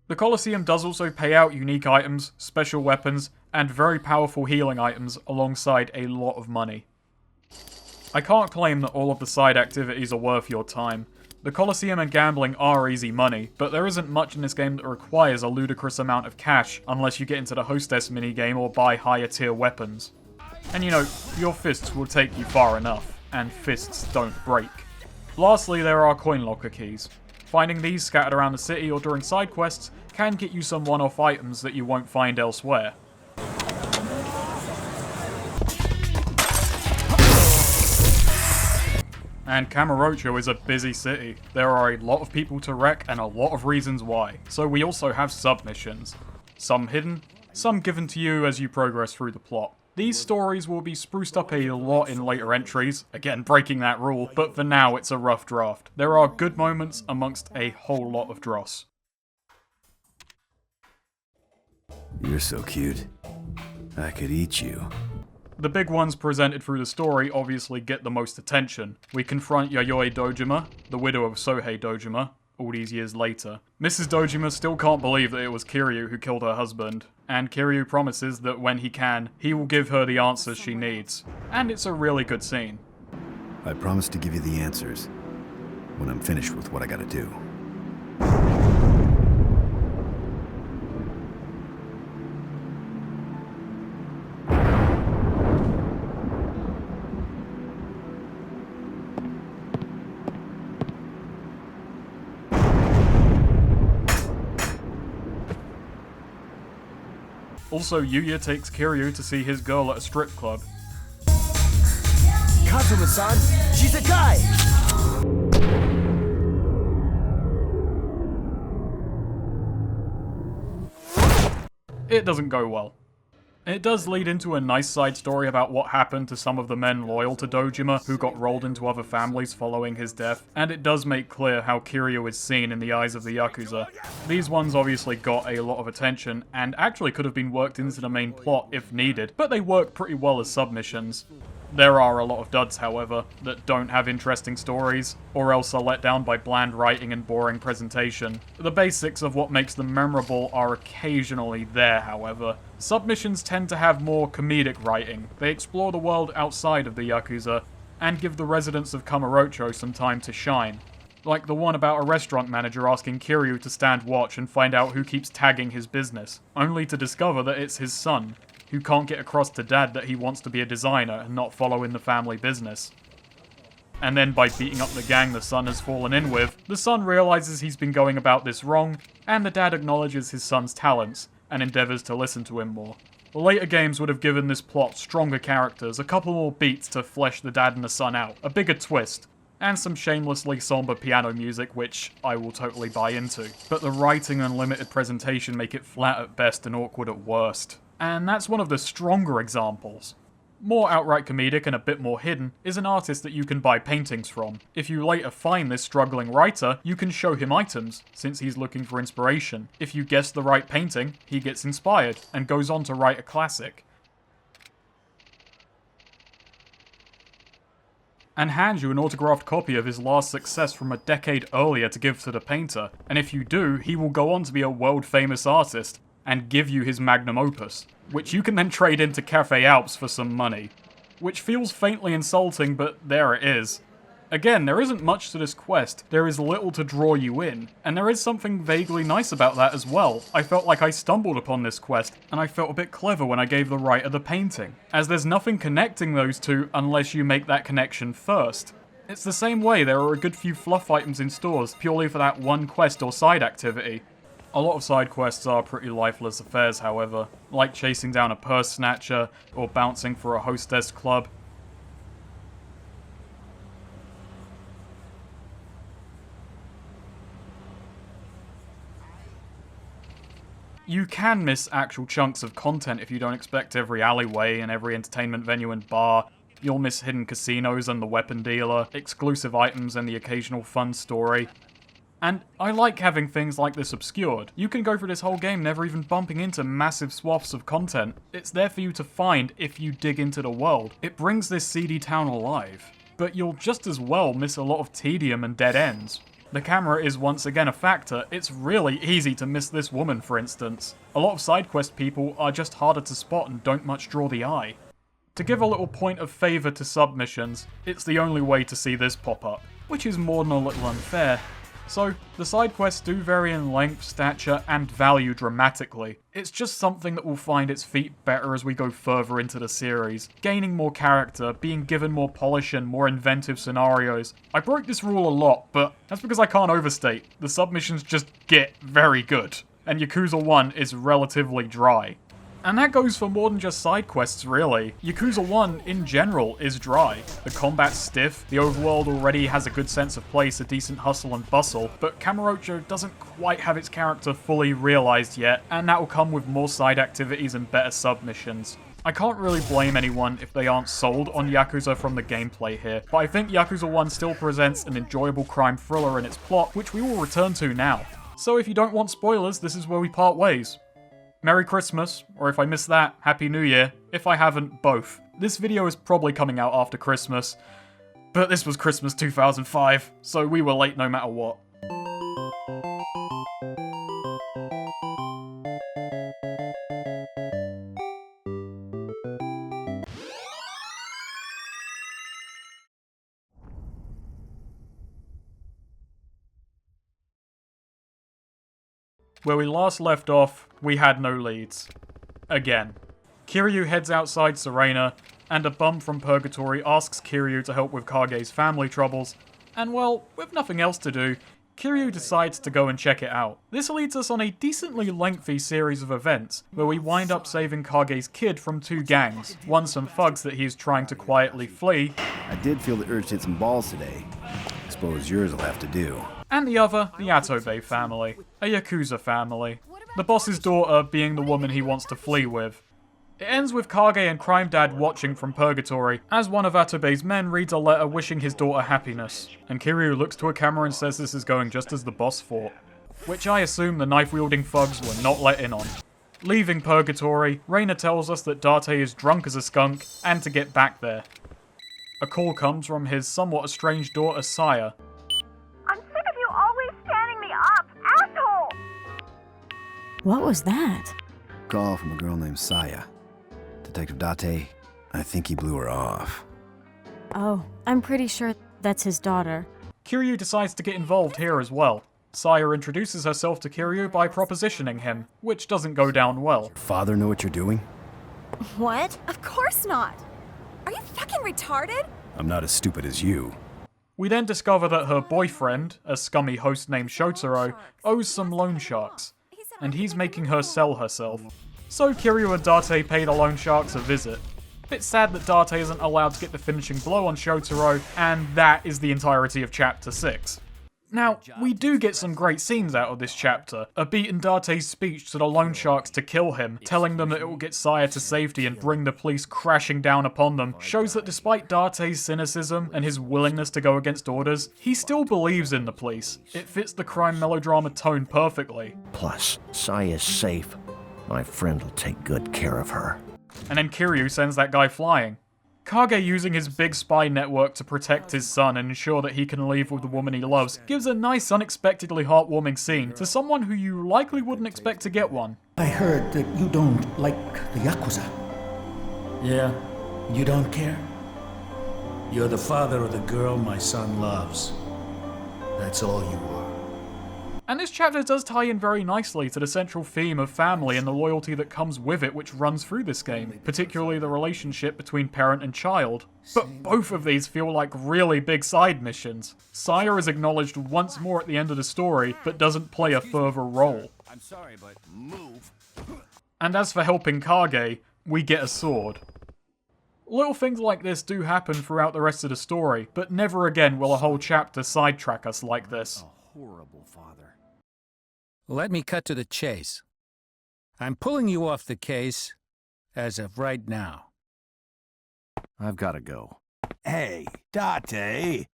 The Colosseum does also pay out unique items, special weapons, and very powerful healing items alongside a lot of money. I can't claim that all of the side activities are worth your time. The Colosseum and gambling are easy money, but there isn't much in this game that requires a ludicrous amount of cash unless you get into the hostess minigame or buy higher tier weapons. And you know, your fists will take you far enough, and fists don't break. Lastly, there are coin locker keys. Finding these scattered around the city or during side quests can get you some one-off items that you won't find elsewhere. And Kamurocho is a busy city. There are a lot of people to wreck and a lot of reasons why. So we also have submissions. Some hidden, some given to you as you progress through the plot. These stories will be spruced up a lot in later entries, again breaking that rule, but for now it's a rough draft. There are good moments amongst a whole lot of dross. You're so cute. I could eat you. The big ones presented through the story obviously get the most attention. We confront Yayoi Dojima, the widow of Sohei Dojima, all these years later. Mrs. Dojima still can't believe that it was Kiryu who killed her husband, and Kiryu promises that when he can, he will give her the answers she needs. And it's a really good scene. I promise to give you the answers when I'm finished with what I gotta do. Also, Yuya takes Kiryu to see his girl at a strip club. Kazuma-san, she's a guy! It doesn't go well. It does lead into a nice side story about what happened to some of the men loyal to Dojima who got rolled into other families following his death, and it does make clear how Kiryu is seen in the eyes of the Yakuza. These ones obviously got a lot of attention, and actually could have been worked into the main plot if needed, but they work pretty well as submissions. There are a lot of duds, however, that don't have interesting stories, or else are let down by bland writing and boring presentation. The basics of what makes them memorable are occasionally there, however. Submissions tend to have more comedic writing. They explore the world outside of the Yakuza, and give the residents of Kamurocho some time to shine. Like the one about a restaurant manager asking Kiryu to stand watch and find out who keeps tagging his business, only to discover that it's his son, who can't get across to Dad that he wants to be a designer and not follow in the family business. And then by beating up the gang the son has fallen in with, the son realizes he's been going about this wrong, and the dad acknowledges his son's talents, and endeavors to listen to him more. The later games would have given this plot stronger characters, a couple more beats to flesh the dad and the son out, a bigger twist, and some shamelessly somber piano music, which I will totally buy into. But the writing and limited presentation make it flat at best and awkward at worst. And that's one of the stronger examples. More outright comedic and a bit more hidden is an artist that you can buy paintings from. If you later find this struggling writer, you can show him items, since he's looking for inspiration. If you guess the right painting, he gets inspired, and goes on to write a classic. And hand you an autographed copy of his last success from a decade earlier to give to the painter. And if you do, he will go on to be a world-famous artist, and give you his magnum opus, which you can then trade into Cafe Alps for some money. Which feels faintly insulting, but there it is. Again, there isn't much to this quest, there is little to draw you in, and there is something vaguely nice about that as well. I felt like I stumbled upon this quest, and I felt a bit clever when I gave the writer the painting, as there's nothing connecting those two unless you make that connection first. It's the same way there are a good few fluff items in stores purely for that one quest or side activity. A lot of side quests are pretty lifeless affairs, however, like chasing down a purse snatcher or bouncing for a hostess club. You can miss actual chunks of content if you don't expect every alleyway and every entertainment venue and bar. You'll miss hidden casinos and the weapon dealer, exclusive items and the occasional fun story. And I like having things like this obscured. You can go through this whole game never even bumping into massive swaths of content. It's there for you to find if you dig into the world. It brings this seedy town alive. But you'll just as well miss a lot of tedium and dead ends. The camera is once again a factor. It's really easy to miss this woman, for instance. A lot of side quest people are just harder to spot and don't much draw the eye. To give a little point of favour to submissions, it's the only way to see this pop up, which is more than a little unfair. So, the side quests do vary in length, stature, and value dramatically. It's just something that will find its feet better as we go further into the series, gaining more character, being given more polish and more inventive scenarios. I broke this rule a lot, but that's because I can't overstate. The submissions just get very good, and Yakuza 1 is relatively dry. And that goes for more than just side quests, really. Yakuza 1, in general, is dry. The combat's stiff, the overworld already has a good sense of place, a decent hustle and bustle, but Kamurocho doesn't quite have its character fully realised yet, and that will come with more side activities and better submissions. I can't really blame anyone if they aren't sold on Yakuza from the gameplay here, but I think Yakuza 1 still presents an enjoyable crime thriller in its plot, which we will return to now. So if you don't want spoilers, this is where we part ways. Merry Christmas, or if I miss that, Happy New Year. If I haven't, both. This video is probably coming out after Christmas, but this was Christmas 2005, so we were late no matter what. Where we last left off, we had no leads. Again. Kiryu heads outside Serena, and a bum from Purgatory asks Kiryu to help with Kage's family troubles, and well, with nothing else to do, Kiryu decides to go and check it out. This leads us on a decently lengthy series of events, where we wind up saving Kage's kid from two gangs, one some thugs that he's trying to quietly flee, I did feel the urge to hit some balls today. Suppose yours will have to do. And the other, the Atobe family, a Yakuza family. The boss's daughter being the woman he wants to flee with. It ends with Kage and Crime Dad watching from Purgatory, as one of Atobe's men reads a letter wishing his daughter happiness, and Kiryu looks to a camera and says this is going just as the boss thought. Which I assume the knife-wielding thugs were not let in on. Leaving Purgatory, Reina tells us that Date is drunk as a skunk, and to get back there. A call comes from his somewhat estranged daughter, Saya. I'm sick of you always standing me up, asshole! What was that? Call from a girl named Saya. Detective Date, I think he blew her off. Oh, I'm pretty sure that's his daughter. Kiryu decides to get involved here as well. Saya introduces herself to Kiryu by propositioning him, which doesn't go down well. Your father know what you're doing? What? Of course not! Are you fucking retarded? I'm not as stupid as you. We then discover that her boyfriend, a scummy host named Shotaro, owes some loan sharks, and he's making her sell herself. So Kiryu and Date pay the loan sharks a visit. Bit sad that Date isn't allowed to get the finishing blow on Shotaro, and that is the entirety of Chapter 6. Now, we do get some great scenes out of this chapter. A beat in Date's speech to the loan sharks to kill him, telling them that it will get Saya to safety and bring the police crashing down upon them, shows that despite Date's cynicism and his willingness to go against orders, he still believes in the police. It fits the crime melodrama tone perfectly. Plus, Saya's safe. My friend will take good care of her. And then Kiryu sends that guy flying. Kage, using his big spy network to protect his son and ensure that he can leave with the woman he loves, gives a nice, unexpectedly heartwarming scene to someone who you likely wouldn't expect to get one. I heard that you don't like the Yakuza. Yeah? You don't care? You're the father of the girl my son loves. That's all you are. And this chapter does tie in very nicely to the central theme of family and the loyalty that comes with it, which runs through this game, particularly the relationship between parent and child. But both of these feel like really big side missions. Saya is acknowledged once more at the end of the story, but doesn't play a further role. I'm sorry, but move. And as for helping Kage, we get a sword. Little things like this do happen throughout the rest of the story, but never again will a whole chapter sidetrack us like this. Horrible father. Let me cut to the chase. I'm pulling you off the case as of right now. I've got to go. Hey, Date!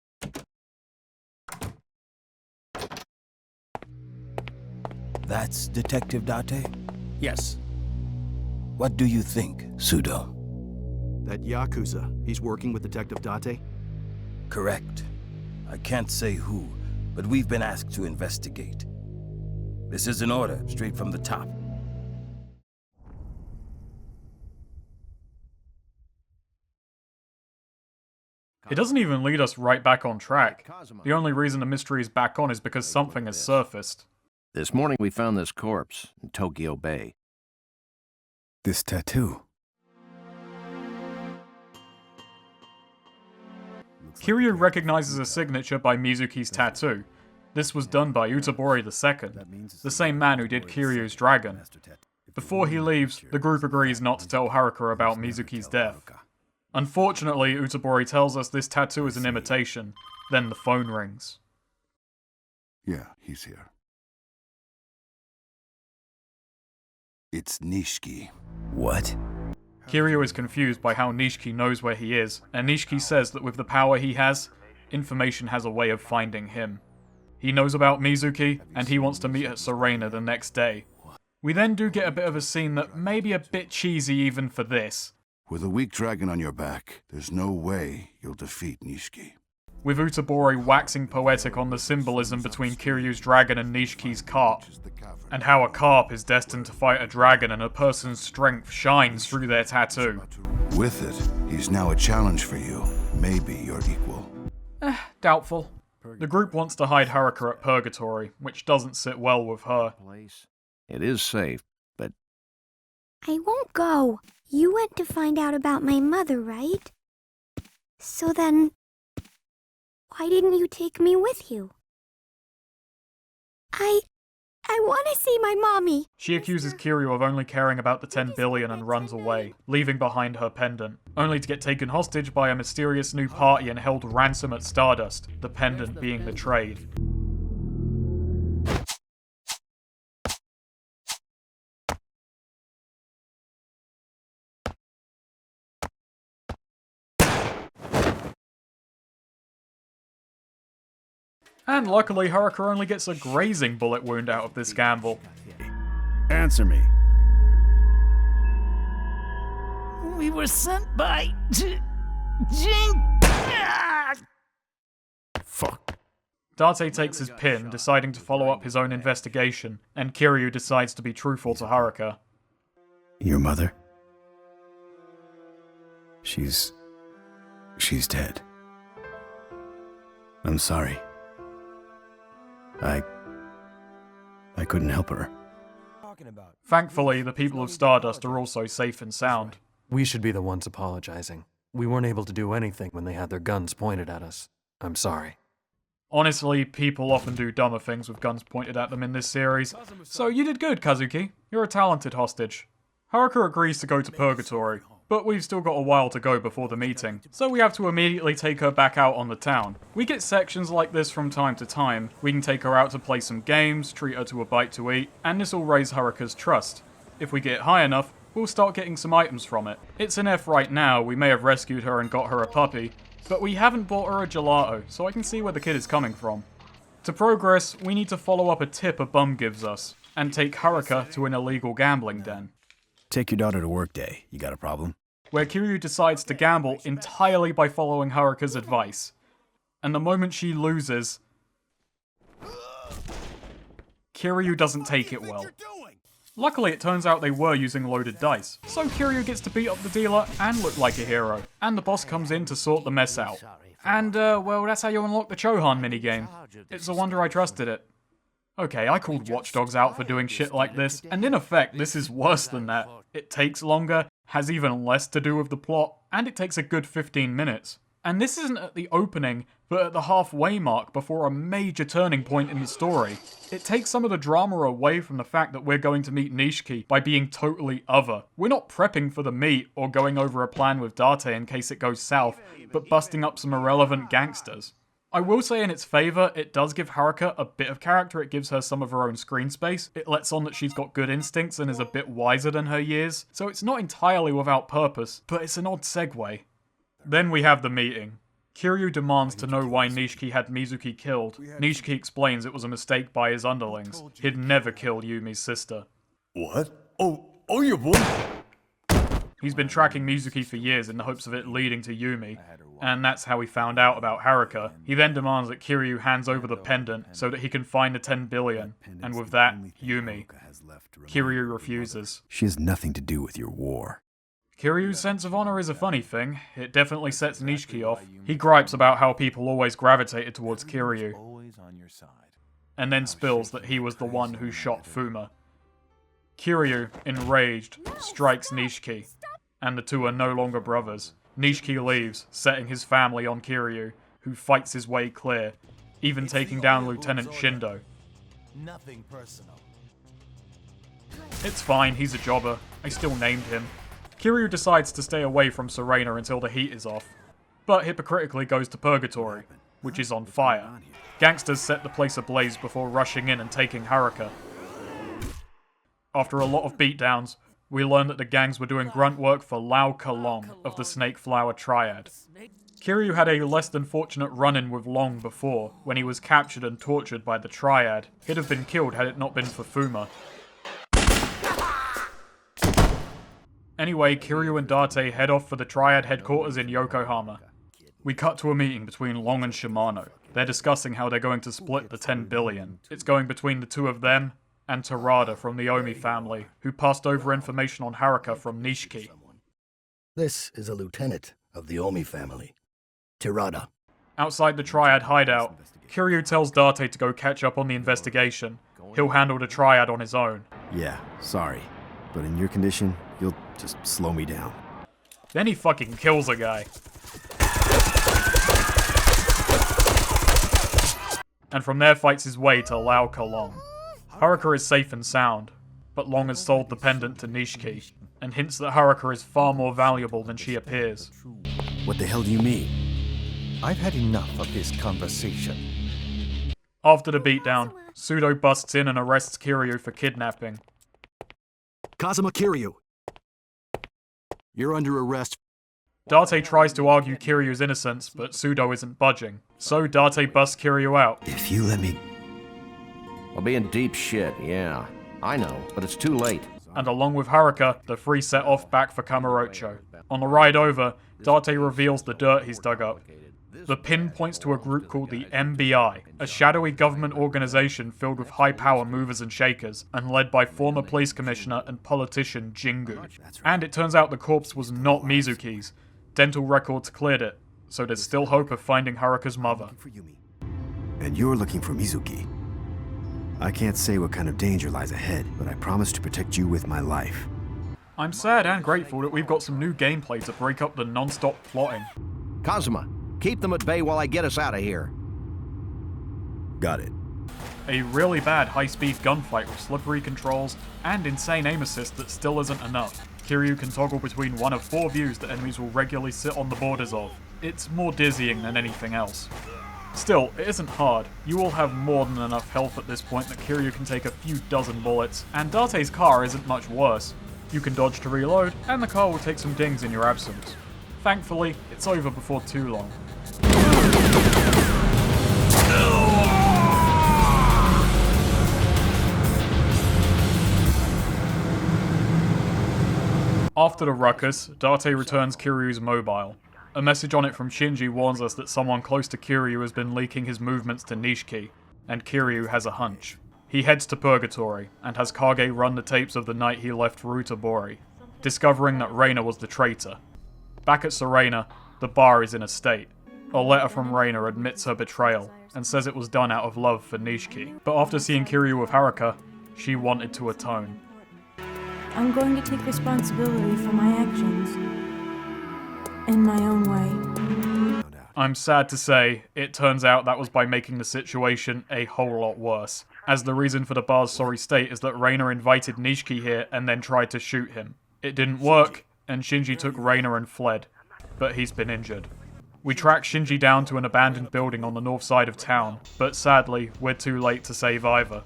That's Detective Date? Yes. What do you think, Sudo? That Yakuza, he's working with Detective Date? Correct. I can't say who, but we've been asked to investigate. This is an order, straight from the top. It doesn't even lead us right back on track. The only reason the mystery is back on is because something has surfaced. This morning we found this corpse in Tokyo Bay. This tattoo. Kiryu recognizes a signature by Mizuki's tattoo. This was done by Utabori II, the same man who did Kiryu's dragon. Before he leaves, the group agrees not to tell Haruka about Mizuki's death. Unfortunately, Utabori tells us this tattoo is an imitation. Then the phone rings. Yeah, he's here. It's Nishiki. What? Kiryu is confused by how Nishiki knows where he is, and Nishiki says that with the power he has, information has a way of finding him. He knows about Mizuki, and he wants to meet at Serena the next day. We then do get a bit of a scene that may be a bit cheesy even for this. With a weak dragon on your back, there's no way you'll defeat Nishiki. With Utabori waxing poetic on the symbolism between Kiryu's dragon and Nishiki's carp, and how a carp is destined to fight a dragon and a person's strength shines through their tattoo. With it, he's now a challenge for you. Maybe your equal. Doubtful. The group wants to hide Haruka at Purgatory, which doesn't sit well with her. It is safe, but... I won't go. You went to find out about my mother, right? So then, why didn't you take me with you? I want to see my mommy. She accuses Kiryu of only caring about the 10 billion and runs away, leaving behind her pendant, only to get taken hostage by a mysterious new party and held ransom at Stardust, the pendant being the trade. And luckily, Haruka only gets a grazing bullet wound out of this gamble. Answer me. We were sent by... Fuck. Date takes his pin, deciding to follow up his own investigation, and Kiryu decides to be truthful to Haruka. Your mother? She's dead. I'm sorry. I couldn't help her. Thankfully, the people of Stardust are also safe and sound. We should be the ones apologizing. We weren't able to do anything when they had their guns pointed at us. I'm sorry. Honestly, people often do dumber things with guns pointed at them in this series, so you did good, Kazuki. You're a talented hostage. Haruka agrees to go to Purgatory, but we've still got a while to go before the meeting, so we have to immediately take her back out on the town. We get sections like this from time to time. We can take her out to play some games, treat her to a bite to eat, and this will raise Haruka's trust. If we get high enough, we'll start getting some items from it. It's an F right now, we may have rescued her and got her a puppy, but we haven't bought her a gelato, so I can see where the kid is coming from. To progress, we need to follow up a tip a bum gives us, and take Haruka to an illegal gambling den. Take your daughter to work day. You got a problem? Where Kiryu decides to gamble entirely by following Haruka's advice. And the moment she loses, Kiryu doesn't take it well. Luckily, it turns out they were using loaded dice, so Kiryu gets to beat up the dealer and look like a hero, and the boss comes in to sort the mess out. And, well, that's how you unlock the Chohan minigame. It's a wonder I trusted it. Okay, I called Watch Dogs out for doing shit like this, and in effect, this is worse than that. It takes longer, has even less to do with the plot, and it takes a good 15 minutes. And this isn't at the opening, but at the halfway mark before a major turning point in the story. It takes some of the drama away from the fact that we're going to meet Nishiki by being totally other. We're not prepping for the meet or going over a plan with Date in case it goes south, but busting up some irrelevant gangsters. I will say in its favour, it does give Haruka a bit of character. It gives her some of her own screen space. It lets on that she's got good instincts and is a bit wiser than her years, so it's not entirely without purpose, but it's an odd segue. Then we have the meeting. Kiryu demands to know why Nishiki had Mizuki killed. Nishiki explains it was a mistake by his underlings. He'd never killed Yumi's sister. What? Oh, you boy! He's been tracking Mizuki for years in the hopes of it leading to Yumi, and that's how he found out about Haruka. He then demands that Kiryu hands over the pendant so that he can find the 10 billion, and with that, Yumi. Kiryu refuses. She has nothing to do with your war. Kiryu's sense of honor is a funny thing. It definitely sets Nishiki off. He gripes about how people always gravitated towards Kiryu, and then spills that he was the one who shot Fuma. Kiryu, enraged, strikes Nishiki, and the two are no longer brothers. Nishiki leaves, setting his family on Kiryu, who fights his way clear, even taking down Lieutenant Shindo. Nothing personal. It's fine, he's a jobber. I still named him. Kiryu decides to stay away from Serena until the heat is off, but hypocritically goes to Purgatory, which is on fire. Gangsters set the place ablaze before rushing in and taking Haruka. After a lot of beatdowns, we learn that the gangs were doing grunt work for Lao Kalong of the Snake Flower Triad. Kiryu had a less than fortunate run-in with Long before, when he was captured and tortured by the Triad. He'd have been killed had it not been for Fuma. Anyway, Kiryu and Date head off for the Triad headquarters in Yokohama. We cut to a meeting between Long and Shimano. They're discussing how they're going to split the 10 billion. It's going between the two of them and Terada from the Omi family, who passed over information on Haruka from Nishiki. This is a lieutenant of the Omi family, Terada. Outside the Triad hideout, Kiryu tells Date to go catch up on the investigation. He'll handle the Triad on his own. Yeah, sorry. But in your condition, you'll just slow me down. Then he fucking kills a guy. And from there fights his way to Lao Kalong. Haruka is safe and sound, but Long has sold the pendant to Nishiki, and hints that Haruka is far more valuable than she appears. What the hell do you mean? I've had enough of this conversation. After the beatdown, Pseudo busts in and arrests Kiryu for kidnapping. Kazuma Kiryu, you're under arrest. Date tries to argue Kiryu's innocence, but Pseudo isn't budging. So Date busts Kiryu out. If you let me... I'll be in deep shit, yeah. I know, but it's too late. And along with Haruka, the three set off back for Kamurocho. On the ride over, Date reveals the dirt he's dug up. The pin points to a group called the MBI, a shadowy government organization filled with high-power movers and shakers, and led by former police commissioner and politician Jingu. And it turns out the corpse was not Mizuki's. Dental records cleared it, so there's still hope of finding Haruka's mother. And you're looking for Mizuki. I can't say what kind of danger lies ahead, but I promise to protect you with my life. I'm sad and grateful that we've got some new gameplay to break up the non-stop plotting. Kazuma, keep them at bay while I get us out of here. Got it. a really bad high-speed gunfight with slippery controls and insane aim assist that still isn't enough. Kiryu can toggle between one of 4 views that enemies will regularly sit on the borders of. It's more dizzying than anything else. Still, it isn't hard. You all have more than enough health at this point that Kiryu can take a few dozen bullets, and Date's car isn't much worse. You can dodge to reload, and the car will take some dings in your absence. Thankfully, it's over before too long. After the ruckus, Date returns Kiryu's mobile. A message on it from Shinji warns us that someone close to Kiryu has been leaking his movements to Nishiki, and Kiryu has a hunch. He heads to Purgatory, and has Kage run the tapes of the night he left Rutabori, discovering that Reina was the traitor. Back at Serena, the bar is in a state. A letter from Reina admits her betrayal, and says it was done out of love for Nishiki. But after seeing Kiryu with Haruka, she wanted to atone. I'm going to take responsibility for my actions. In my own way. I'm sad to say, it turns out that was by making the situation a whole lot worse, as the reason for the bar's sorry state is that Reina invited Nishiki here and then tried to shoot him. It didn't work, and Shinji took Reina and fled, but he's been injured. We track Shinji down to an abandoned building on the north side of town, but sadly, we're too late to save either.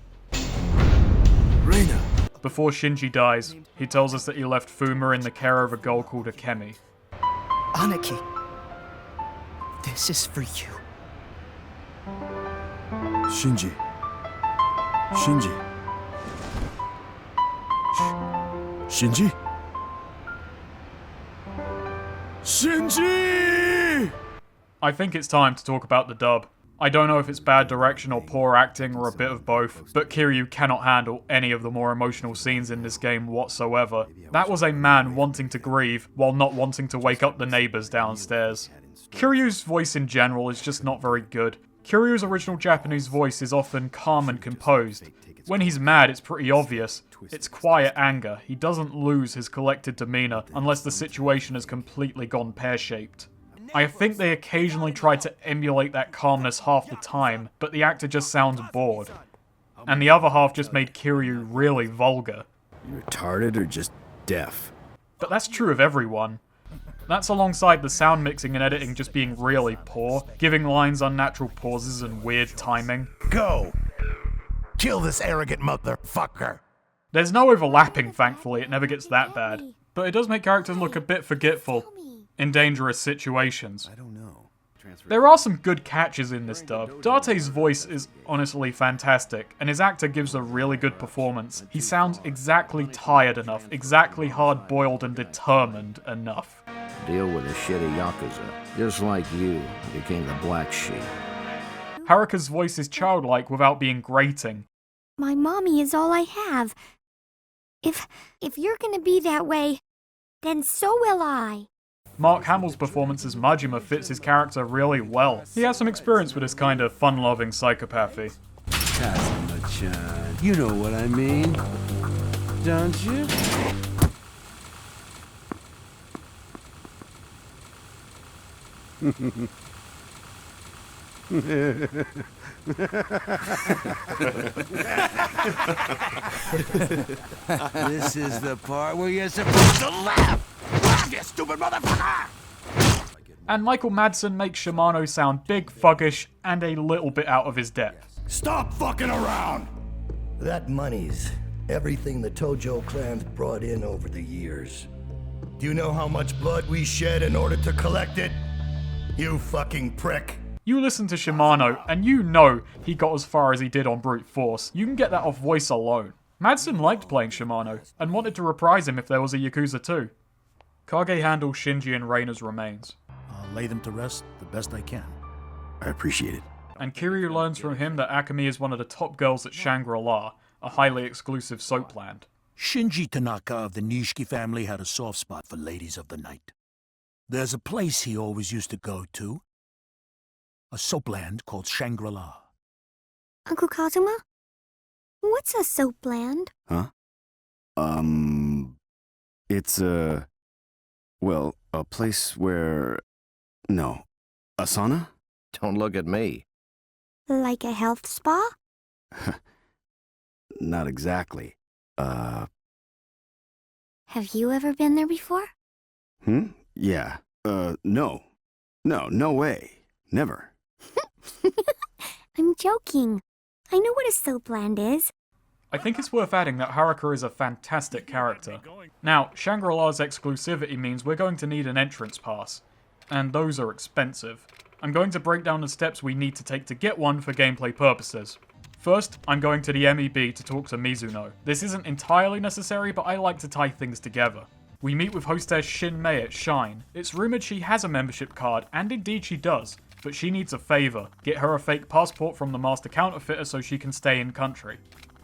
Reina! Before Shinji dies, he tells us that he left Fuma in the care of a girl called Akemi. Aniki, this is for you. Shinji. Shinji. Shinji? Shinji! I think it's time to talk about the dub. I don't know if it's bad direction or poor acting or a bit of both, but Kiryu cannot handle any of the more emotional scenes in this game whatsoever. That was a man wanting to grieve while not wanting to wake up the neighbors downstairs. Kiryu's voice in general is just not very good. Kiryu's original Japanese voice is often calm and composed. When he's mad, it's pretty obvious. It's quiet anger. He doesn't lose his collected demeanor unless the situation has completely gone pear-shaped. I think they occasionally try to emulate that calmness half the time, but the actor just sounds bored. And the other half just made Kiryu really vulgar. You retarded or just deaf? But that's true of everyone. That's alongside the sound mixing and editing just being really poor, giving lines unnatural pauses and weird timing. Go! Kill this arrogant motherfucker! There's no overlapping, thankfully, it never gets that bad. But it does make characters look a bit forgetful in dangerous situations. I don't know. There are some good catches in this dub. Date's voice is honestly fantastic, and his actor gives a really good performance. He sounds exactly tired enough, exactly hard-boiled and determined enough. Deal with a shitty Yakuza, just like you became the black sheep. Haruka's voice is childlike without being grating. My mommy is all I have. If you're gonna be that way, then so will I. Mark Hamill's performance as Majima fits his character really well. He has some experience with this kind of fun-loving psychopathy. Kazuma-chan, you know what I mean, don't you? This is the part where you're supposed to laugh! Laugh, you stupid motherfucker! And Michael Madsen makes Shimano sound big, thuggish, and a little bit out of his depth. Stop fucking around! That money's everything the Tojo clan's brought in over the years. Do you know how much blood we shed in order to collect it? You fucking prick. You listen to Shimano, and you know he got as far as he did on Brute Force. You can get that off voice alone. Madsen liked playing Shimano, and wanted to reprise him if there was a Yakuza 2. Kage handles Shinji and Reina's remains. I'll lay them to rest the best I can. I appreciate it. And Kiryu learns from him that Akemi is one of the top girls at Shangri-La, a highly exclusive soapland. Shinji Tanaka of the Nishiki family had a soft spot for ladies of the night. There's a place he always used to go to. A soapland called Shangri-La. Uncle Kazuma? What's a soapland? Huh? It's well, a place where... No. A sauna? Don't look at me. Like a health spa? Not exactly. Have you ever been there before? Yeah. No. No way. Never. I'm joking. I know what a soapland is. I think it's worth adding that Haruka is a fantastic character. Now, Shangri-La's exclusivity means we're going to need an entrance pass, and those are expensive. I'm going to break down the steps we need to take to get one for gameplay purposes. First, I'm going to the MEB to talk to Mizuno. This isn't entirely necessary, but I like to tie things together. We meet with hostess Shin Mei at Shine. It's rumored she has a membership card, and indeed she does, but she needs a favor. Get her a fake passport from the master counterfeiter so she can stay in country.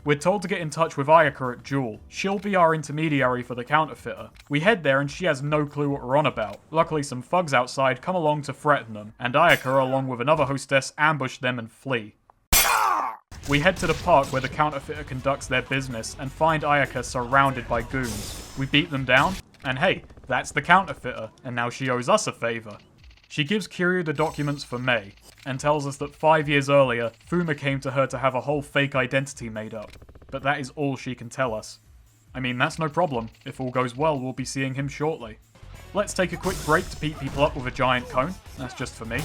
We're told to get in touch with Ayaka at Jewel. She'll be our intermediary for the counterfeiter. We head there and she has no clue what we're on about. Luckily some thugs outside come along to threaten them, and Ayaka, along with another hostess, ambush them and flee. We head to the park where the counterfeiter conducts their business and find Ayaka surrounded by goons. We beat them down, and hey, that's the counterfeiter, and now she owes us a favor. She gives Kiryu the documents for Mei, and tells us that 5 years earlier, Fuma came to her to have a whole fake identity made up. But that is all she can tell us. I mean, that's no problem. If all goes well, we'll be seeing him shortly. Let's take a quick break to beat people up with a giant cone. That's just for me.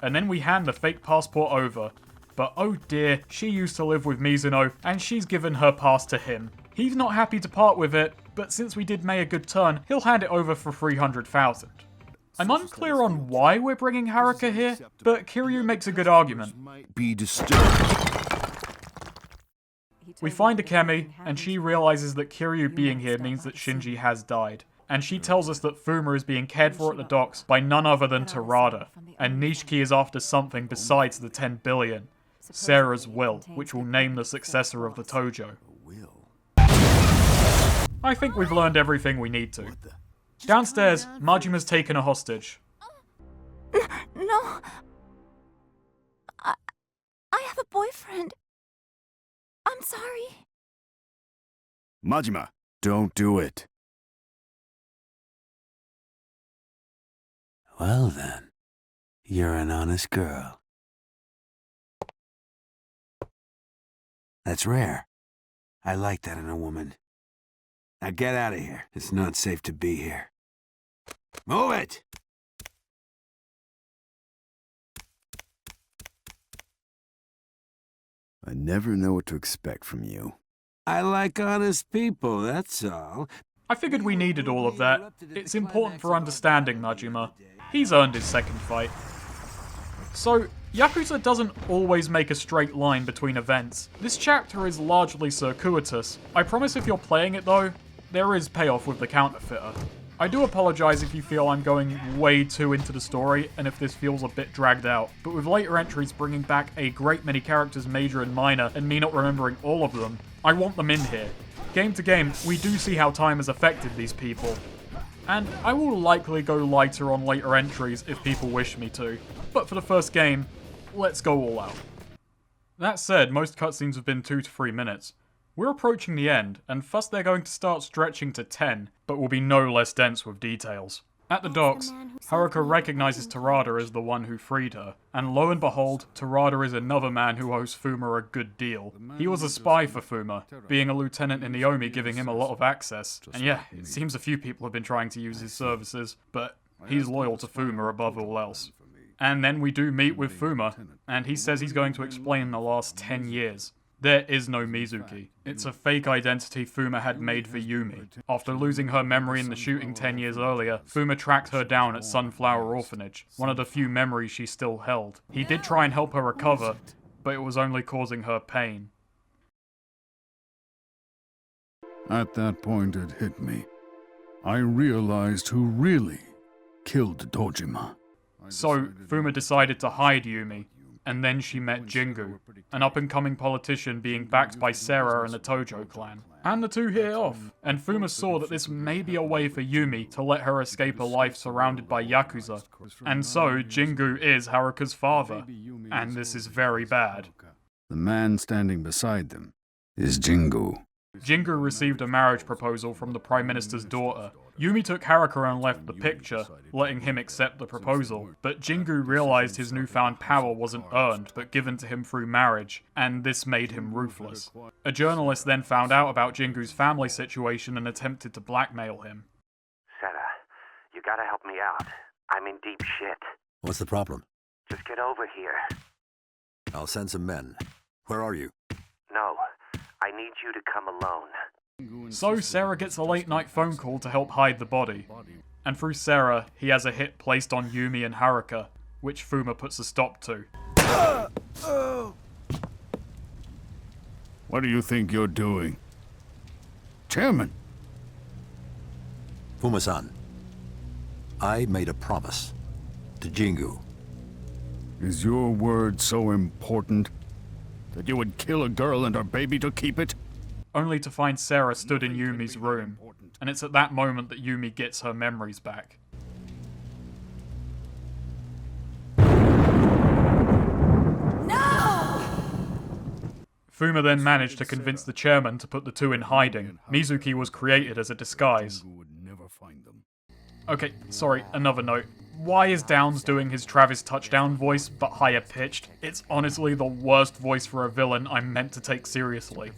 And then we hand the fake passport over. But oh dear, she used to live with Mizuno, and she's given her pass to him. He's not happy to part with it, but since we did Mei a good turn, he'll hand it over for 300,000. I'm unclear on why we're bringing Haruka here, but Kiryu makes a good argument. Be disturbed. We find Akemi, and she realizes that Kiryu being here means that Shinji has died. And she tells us that Fuma is being cared for at the docks by none other than Terada, and Nishiki is after something besides the 10 billion. Sarah's will, which will name the successor of the Tojo. I think we've learned everything we need to. Downstairs, Majima's taken a hostage. No. I have a boyfriend. I'm sorry. Majima, don't do it. Well then, you're an honest girl. That's rare. I like that in a woman. Now get out of here. It's not safe to be here. Move it! I never know what to expect from you. I like honest people, that's all. I figured we needed all of that. It's important for understanding Majima. He's earned his second fight. So, Yakuza doesn't always make a straight line between events. This chapter is largely circuitous. I promise if you're playing it though, there is payoff with the counterfeiter. I do apologise if you feel I'm going way too into the story and if this feels a bit dragged out, but with later entries bringing back a great many characters major and minor and me not remembering all of them, I want them in here. Game to game, we do see how time has affected these people. And I will likely go lighter on later entries if people wish me to, but for the first game, let's go all out. That said, most cutscenes have been 2 to 3 minutes. We're approaching the end, and thus they're going to start stretching to 10, but will be no less dense with details. At the docks, Haruka recognizes Terada as the one who freed her, and lo and behold, Terada is another man who owes Fuma a good deal. He was a spy for Fuma, being a lieutenant in the Omi giving him a lot of access, and yeah, it seems a few people have been trying to use his services, but he's loyal to Fuma above all else. And then we do meet with Fuma, and he says he's going to explain the last 10 years. There is no Mizuki. It's a fake identity Fuma had made for Yumi. After losing her memory in the shooting 10 years earlier, Fuma tracked her down at Sunflower Orphanage, one of the few memories she still held. He did try and help her recover, but it was only causing her pain. At that point it hit me. I realized who really killed Dojima. So, Fuma decided to hide Yumi, and then she met Jingu, an up-and-coming politician being backed by Sarah and the Tojo clan. And the two hit it off, and Fuma saw that this may be a way for Yumi to let her escape a life surrounded by Yakuza. And so, Jingu is Haruka's father, and this is very bad. The man standing beside them is Jingu. Jingu received a marriage proposal from the Prime Minister's daughter, Yumi took Haruka and left the picture, letting him accept the proposal, but Jingu realized his newfound power wasn't earned, but given to him through marriage, and this made him ruthless. A journalist then found out about Jingu's family situation and attempted to blackmail him. Sarah, you gotta help me out. I'm in deep shit. What's the problem? Just get over here. I'll send some men. Where are you? No, I need you to come alone. So Sarah gets a late-night phone call to help hide the body. And through Sarah, he has a hit placed on Yumi and Haruka, which Fuma puts a stop to. What do you think you're doing? Chairman! Fuma-san, I made a promise to Jingu. Is your word so important that you would kill a girl and her baby to keep it? Only to find Sarah stood in Yumi's room, and it's at that moment that Yumi gets her memories back. No! Fuma then managed to convince the chairman to put the two in hiding. Mizuki was created as a disguise. Okay, sorry, another note. Why is Downs doing his Travis Touchdown voice, but higher pitched? It's honestly the worst voice for a villain I'm meant to take seriously.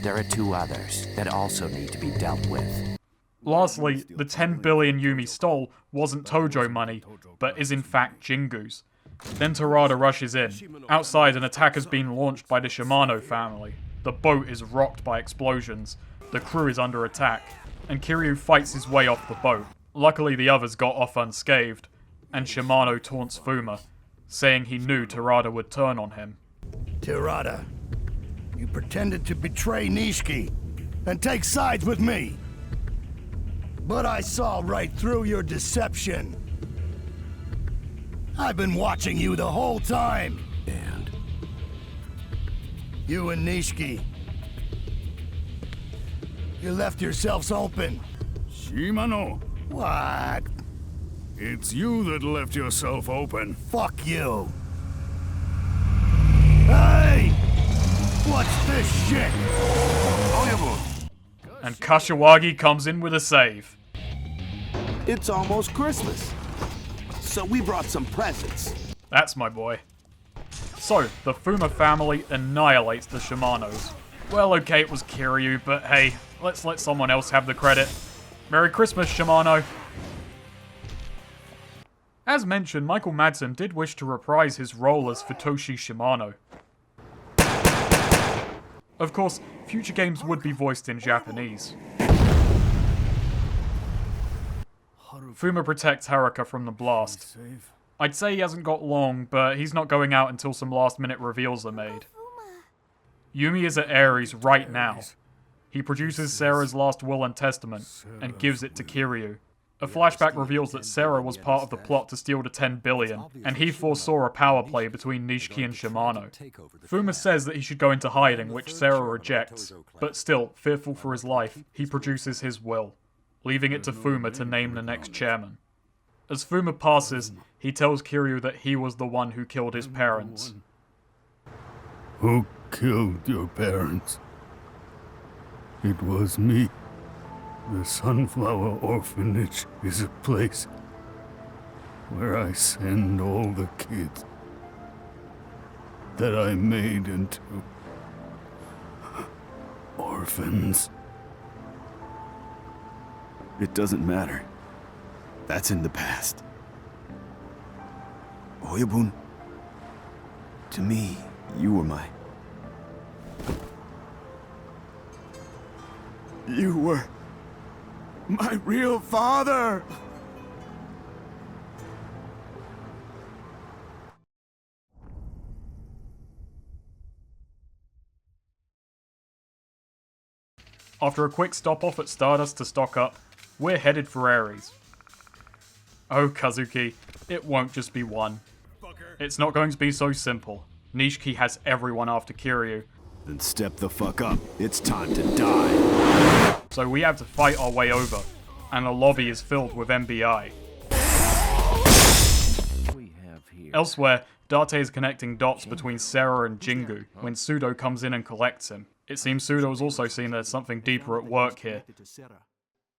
There are two others that also need to be dealt with. Lastly, the 10 billion Yumi stole wasn't Tojo money, but is in fact Jingu's. Then Terada rushes in. Outside, an attack has been launched by the Shimano family. The boat is rocked by explosions. The crew is under attack, and Kiryu fights his way off the boat. Luckily, the others got off unscathed, and Shimano taunts Fuma, saying he knew Terada would turn on him. Terada, you pretended to betray Nishiki and take sides with me. But I saw right through your deception. I've been watching you the whole time. And? You and Nishiki. You left yourselves open. Shimano. What? It's you that left yourself open. Fuck you. Hey! What's this shit? And Kashiwagi comes in with a save. It's almost Christmas, so we brought some presents. That's my boy. So, the Fuma family annihilates the Shimanos. Well, okay, it was Kiryu, but hey, let's let someone else have the credit. Merry Christmas, Shimano! As mentioned, Michael Madsen did wish to reprise his role as Futoshi Shimano. Of course, future games would be voiced in Japanese. Fuma protects Haruka from the blast. I'd say he hasn't got long, but he's not going out until some last-minute reveals are made. Yumi is at Ares right now. He produces Sarah's last will and testament, and gives it to Kiryu. A flashback reveals that Sarah was part of the plot to steal the 10 billion, and he foresaw a power play between Nishiki and Shimano. Fuma says that he should go into hiding, which Sarah rejects, but still, fearful for his life, he produces his will, leaving it to Fuma to name the next chairman. As Fuma passes, he tells Kiryu that he was the one who killed his parents. Who killed your parents? It was me. The Sunflower Orphanage is a place where I send all the kids that I made into orphans. It doesn't matter. That's in the past. Oyabun, to me, you were You were my real father! After a quick stop-off at Stardust to stock up, we're headed for Ares. Oh, Kazuki, it won't just be one. It's not going to be so simple. Nishiki has everyone after Kiryu. Then step the fuck up. It's time to die. So we have to fight our way over, and the lobby is filled with MBI. Elsewhere, Date is connecting dots between Sarah and Jingu when Pseudo comes in and collects him. It seems Pseudo has also seen there's something deeper at work here.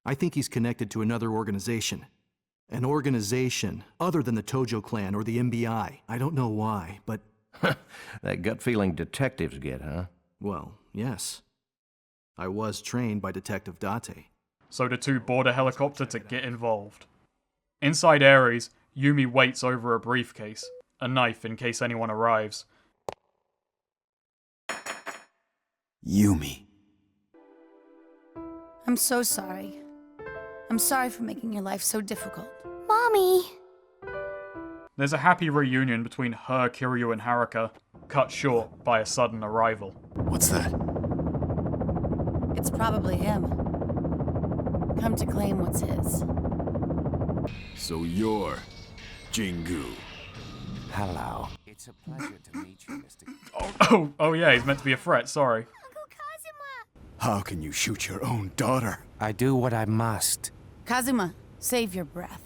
I think he's connected to another organization. An organization other than the Tojo clan or the MBI. I don't know why, but... That gut feeling detectives get, huh? Well, yes. I was trained by Detective Date. So the two board a helicopter to get involved. Inside Ares, Yumi waits over a briefcase, a knife in case anyone arrives. Yumi. I'm so sorry. I'm sorry for making your life so difficult. Mommy! There's a happy reunion between her, Kiryu, and Haruka, cut short by a sudden arrival. What's that? It's probably him. Come to claim what's his. So you're Jingu. Hello. It's a pleasure to meet you, Mr. Oh yeah, he's meant to be a threat, sorry. How can you shoot your own daughter? I do what I must. Kazuma, save your breath.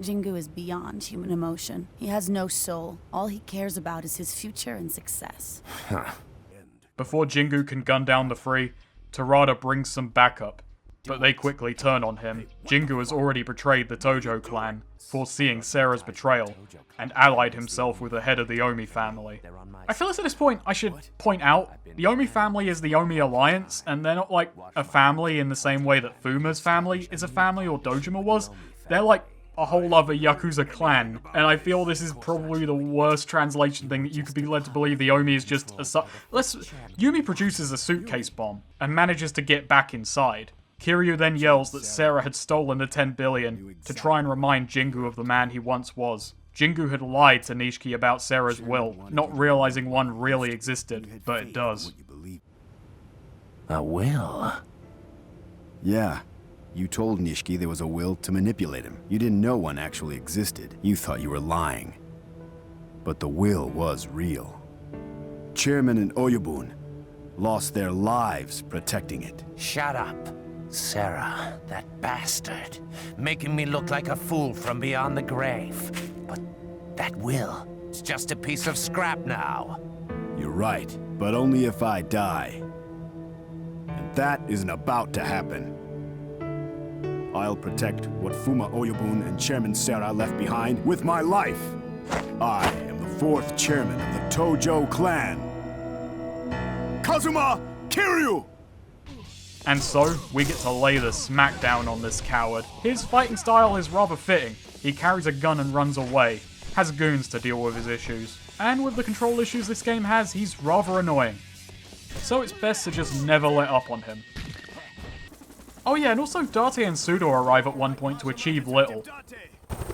Jingu is beyond human emotion. He has no soul. All he cares about is his future and success. Before Jingu can gun down the three, Terada brings some backup, but they quickly turn on him. Jingu has already betrayed the Tojo clan, foreseeing Sarah's betrayal, and allied himself with the head of the Omi family. I feel as at this point I should point out, the Omi family is the Omi alliance, and they're not like a family in the same way that Fuma's family is a family or Dojima was. They're like a whole other Yakuza clan, and I feel this is probably the worst translation thing that you could be led to believe the Omi is just a Yumi produces a suitcase bomb, and manages to get back inside. Kiryu then yells that Sarah had stolen the 10 billion to try and remind Jingu of the man he once was. Jingu had lied to Nishiki about Sarah's will, not realizing one really existed, but it does. A will? Yeah. You told Nishiki there was a will to manipulate him. You didn't know one actually existed. You thought you were lying. But the will was real. Chairman and Oyabun lost their lives protecting it. Shut up. Sarah, that bastard, making me look like a fool from beyond the grave. But that will, it's just a piece of scrap now. You're right, but only if I die. And that isn't about to happen. I'll protect what Fuma Oyabun and Chairman Sarah left behind with my life. I am the 4th chairman of the Tojo clan. Kazuma Kiryu! And so, we get to lay the smackdown on this coward. His fighting style is rather fitting. He carries a gun and runs away, has goons to deal with his issues, and with the control issues this game has, he's rather annoying. So it's best to just never let up on him. Oh yeah, and also Date and Sudo arrive at one point to achieve little.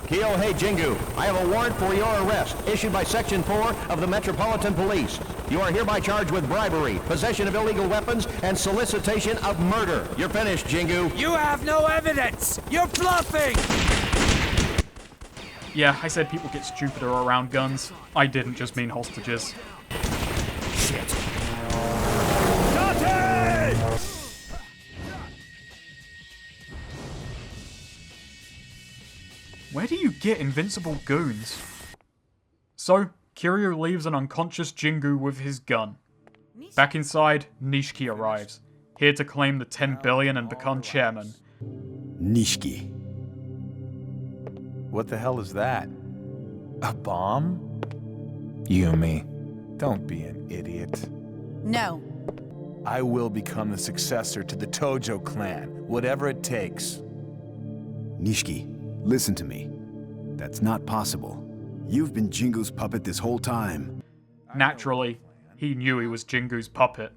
Kyohei Jingu, I have a warrant for your arrest, issued by Section 4 of the Metropolitan Police. You are hereby charged with bribery, possession of illegal weapons, and solicitation of murder. You're finished, Jingu. You have no evidence! You're bluffing! Yeah, I said people get stupider around guns. I didn't just mean hostages. Shit. Where do you get invincible goons? So, Kiryu leaves an unconscious Jingu with his gun. Back inside, Nishiki arrives, here to claim the 10 billion and become chairman. Nishiki. What the hell is that? A bomb? Yumi, don't be an idiot. No. I will become the successor to the Tojo clan, whatever it takes. Nishiki, listen to me. That's not possible. You've been Jingu's puppet this whole time. Naturally, he knew he was Jingu's puppet.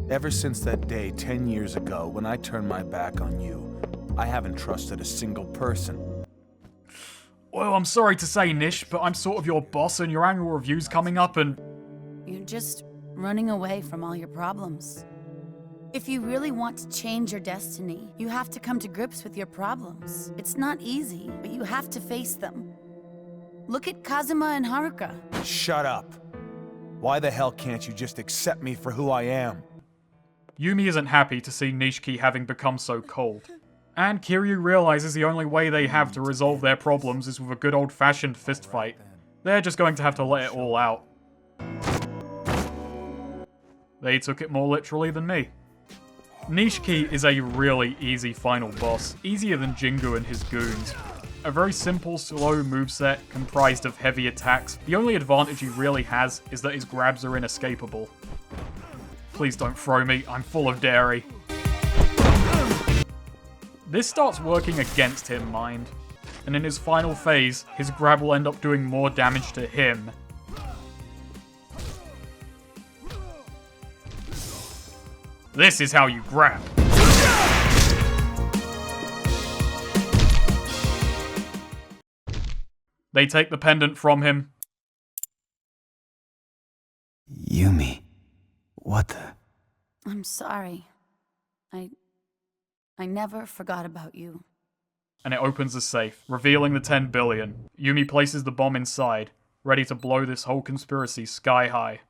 Ever since that day 10 years ago when I turned my back on you, I haven't trusted a single person. Well, I'm sorry to say, Nish, but I'm sort of your boss and your annual review's coming up and... You're just running away from all your problems. If you really want to change your destiny, you have to come to grips with your problems. It's not easy, but you have to face them. Look at Kazuma and Haruka. Shut up. Why the hell can't you just accept me for who I am? Yumi isn't happy to see Nishiki having become so cold. And Kiryu realizes the only way they have to resolve their problems is with a good old-fashioned fistfight. They're just going to have to let it all out. They took it more literally than me. Nishiki is a really easy final boss, easier than Jingu and his goons. A very simple, slow moveset comprised of heavy attacks. The only advantage he really has is that his grabs are inescapable. Please don't throw me, I'm full of dairy. This starts working against him, mind. And in his final phase, his grab will end up doing more damage to him. This is how you grab. They take the pendant from him. Yumi, what the? I'm sorry. I never forgot about you. And it opens the safe, revealing the 10 billion. Yumi places the bomb inside, ready to blow this whole conspiracy sky high.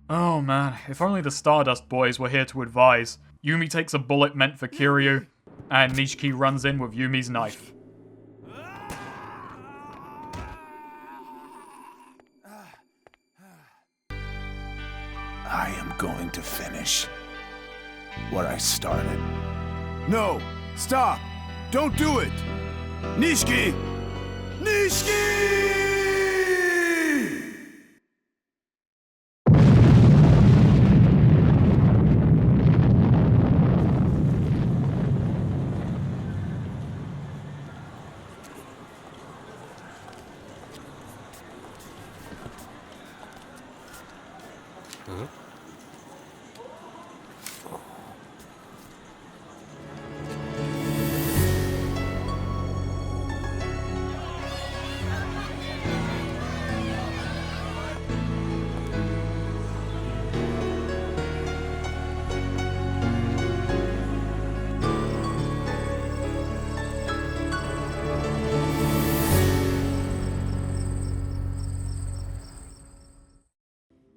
Oh man, if only the Stardust boys were here to advise. Yumi takes a bullet meant for Kiryu, and Nishiki runs in with Yumi's knife. I am going to finish what I started. No! Stop! Don't do it! Nishiki! Nishiki!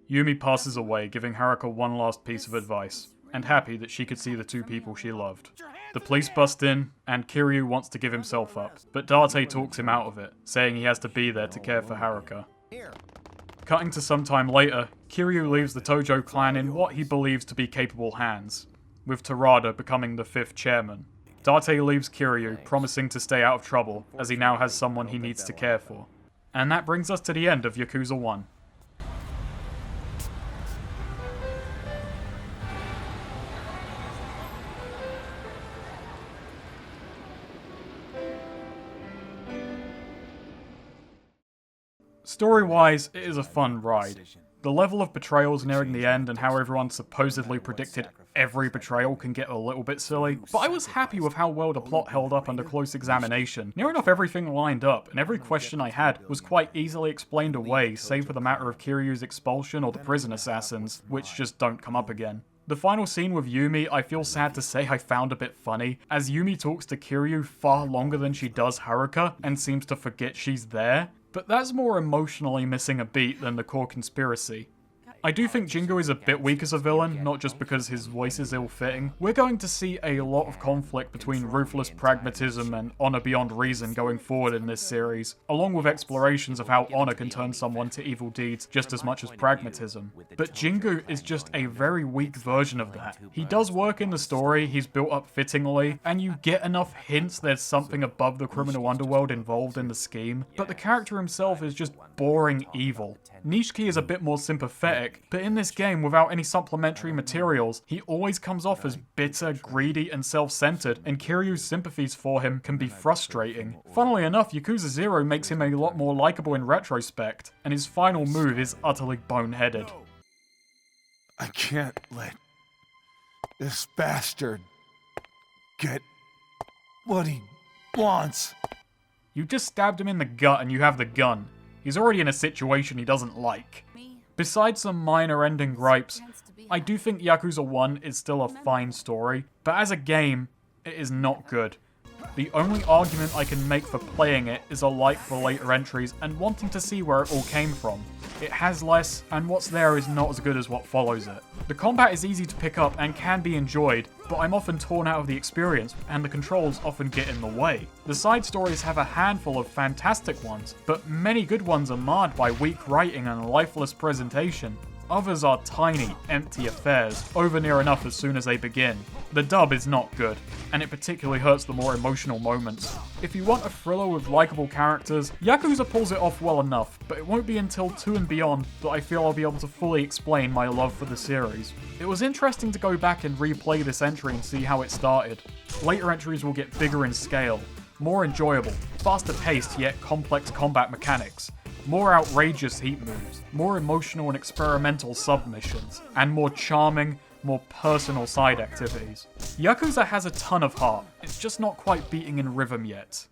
Yumi passes away, giving Haruka one last piece of advice, and happy that she could see the two people she loved. The police bust in, and Kiryu wants to give himself up, but Date talks him out of it, saying he has to be there to care for Haruka. Cutting to some time later, Kiryu leaves the Tojo clan in what he believes to be capable hands, with Terada becoming the 5th chairman. Date leaves Kiryu, promising to stay out of trouble, as he now has someone he needs to care for. And that brings us to the end of Yakuza 1. Story-wise, it is a fun ride. The level of betrayals nearing the end and how everyone supposedly predicted every betrayal can get a little bit silly, but I was happy with how well the plot held up under close examination. Near enough everything lined up, and every question I had was quite easily explained away, save for the matter of Kiryu's expulsion or the prison assassins, which just don't come up again. The final scene with Yumi, I feel sad to say I found a bit funny, as Yumi talks to Kiryu far longer than she does Haruka, and seems to forget she's there. But that's more emotionally missing a beat than the core conspiracy. I do think Jingu is a bit weak as a villain, not just because his voice is ill-fitting. We're going to see a lot of conflict between ruthless pragmatism and honor beyond reason going forward in this series, along with explorations of how honor can turn someone to evil deeds just as much as pragmatism. But Jingu is just a very weak version of that. He does work in the story, he's built up fittingly, and you get enough hints there's something above the criminal underworld involved in the scheme, but the character himself is just boring evil. Nishiki is a bit more sympathetic, but in this game, without any supplementary materials, he always comes off as bitter, greedy, and self-centered, and Kiryu's sympathies for him can be frustrating. Funnily enough, Yakuza 0 makes him a lot more likable in retrospect, and his final move is utterly boneheaded. I can't let this bastard get what he wants. You just stabbed him in the gut and you have the gun. He's already in a situation he doesn't like. Besides some minor ending gripes, I do think Yakuza 1 is still a fine story, but as a game, it is not good. The only argument I can make for playing it is a like for later entries and wanting to see where it all came from. It has less, and what's there is not as good as what follows it. The combat is easy to pick up and can be enjoyed, but I'm often torn out of the experience, and the controls often get in the way. The side stories have a handful of fantastic ones, but many good ones are marred by weak writing and lifeless presentation. Others are tiny, empty affairs, over near enough as soon as they begin. The dub is not good, and it particularly hurts the more emotional moments. If you want a thriller with likeable characters, Yakuza pulls it off well enough, but it won't be until 2 and beyond that I feel I'll be able to fully explain my love for the series. It was interesting to go back and replay this entry and see how it started. Later entries will get bigger in scale, more enjoyable, faster paced yet complex combat mechanics, more outrageous heat moves, more emotional and experimental submissions, and more charming, more personal side activities. Yakuza has a ton of heart, it's just not quite beating in rhythm yet.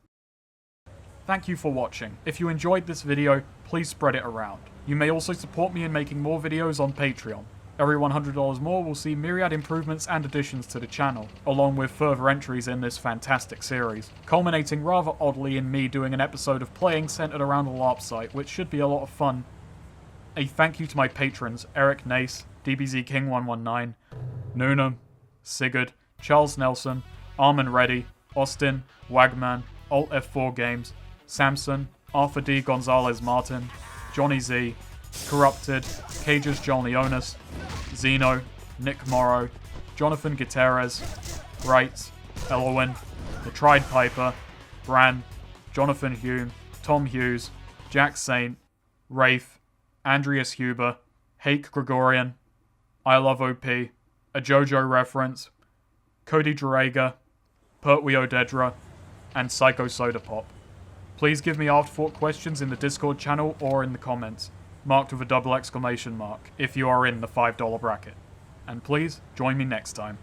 Thank you for watching. If you enjoyed this video, please spread it around. You may also support me in making more videos on Patreon. Every $100 more will see myriad improvements and additions to the channel, along with further entries in this fantastic series, culminating rather oddly in me doing an episode of playing centered around a LARP site, which should be a lot of fun. A thank you to my patrons, Eric Nace, DBZ King 119, Noonam, Sigurd, Charles Nelson, Armin Reddy, Austin, Wagman, Alt F4 Games, Samson, Arthur D. Gonzalez Martin, Johnny Z, Corrupted, Cages John Leonis, Zeno, Nick Morrow, Jonathan Gutierrez, Wright, Elowin, The Tried Piper, Bran, Jonathan Hume, Tom Hughes, Jack Saint, Rafe, Andreas Huber, Hake Gregorian, I Love OP, A JoJo Reference, Cody Draga, Pertwee Odedra, and Psycho Soda Pop. Please give me afterthought questions in the Discord channel or in the comments, marked with a double exclamation mark, if you are in the $5 bracket. And please, join me next time.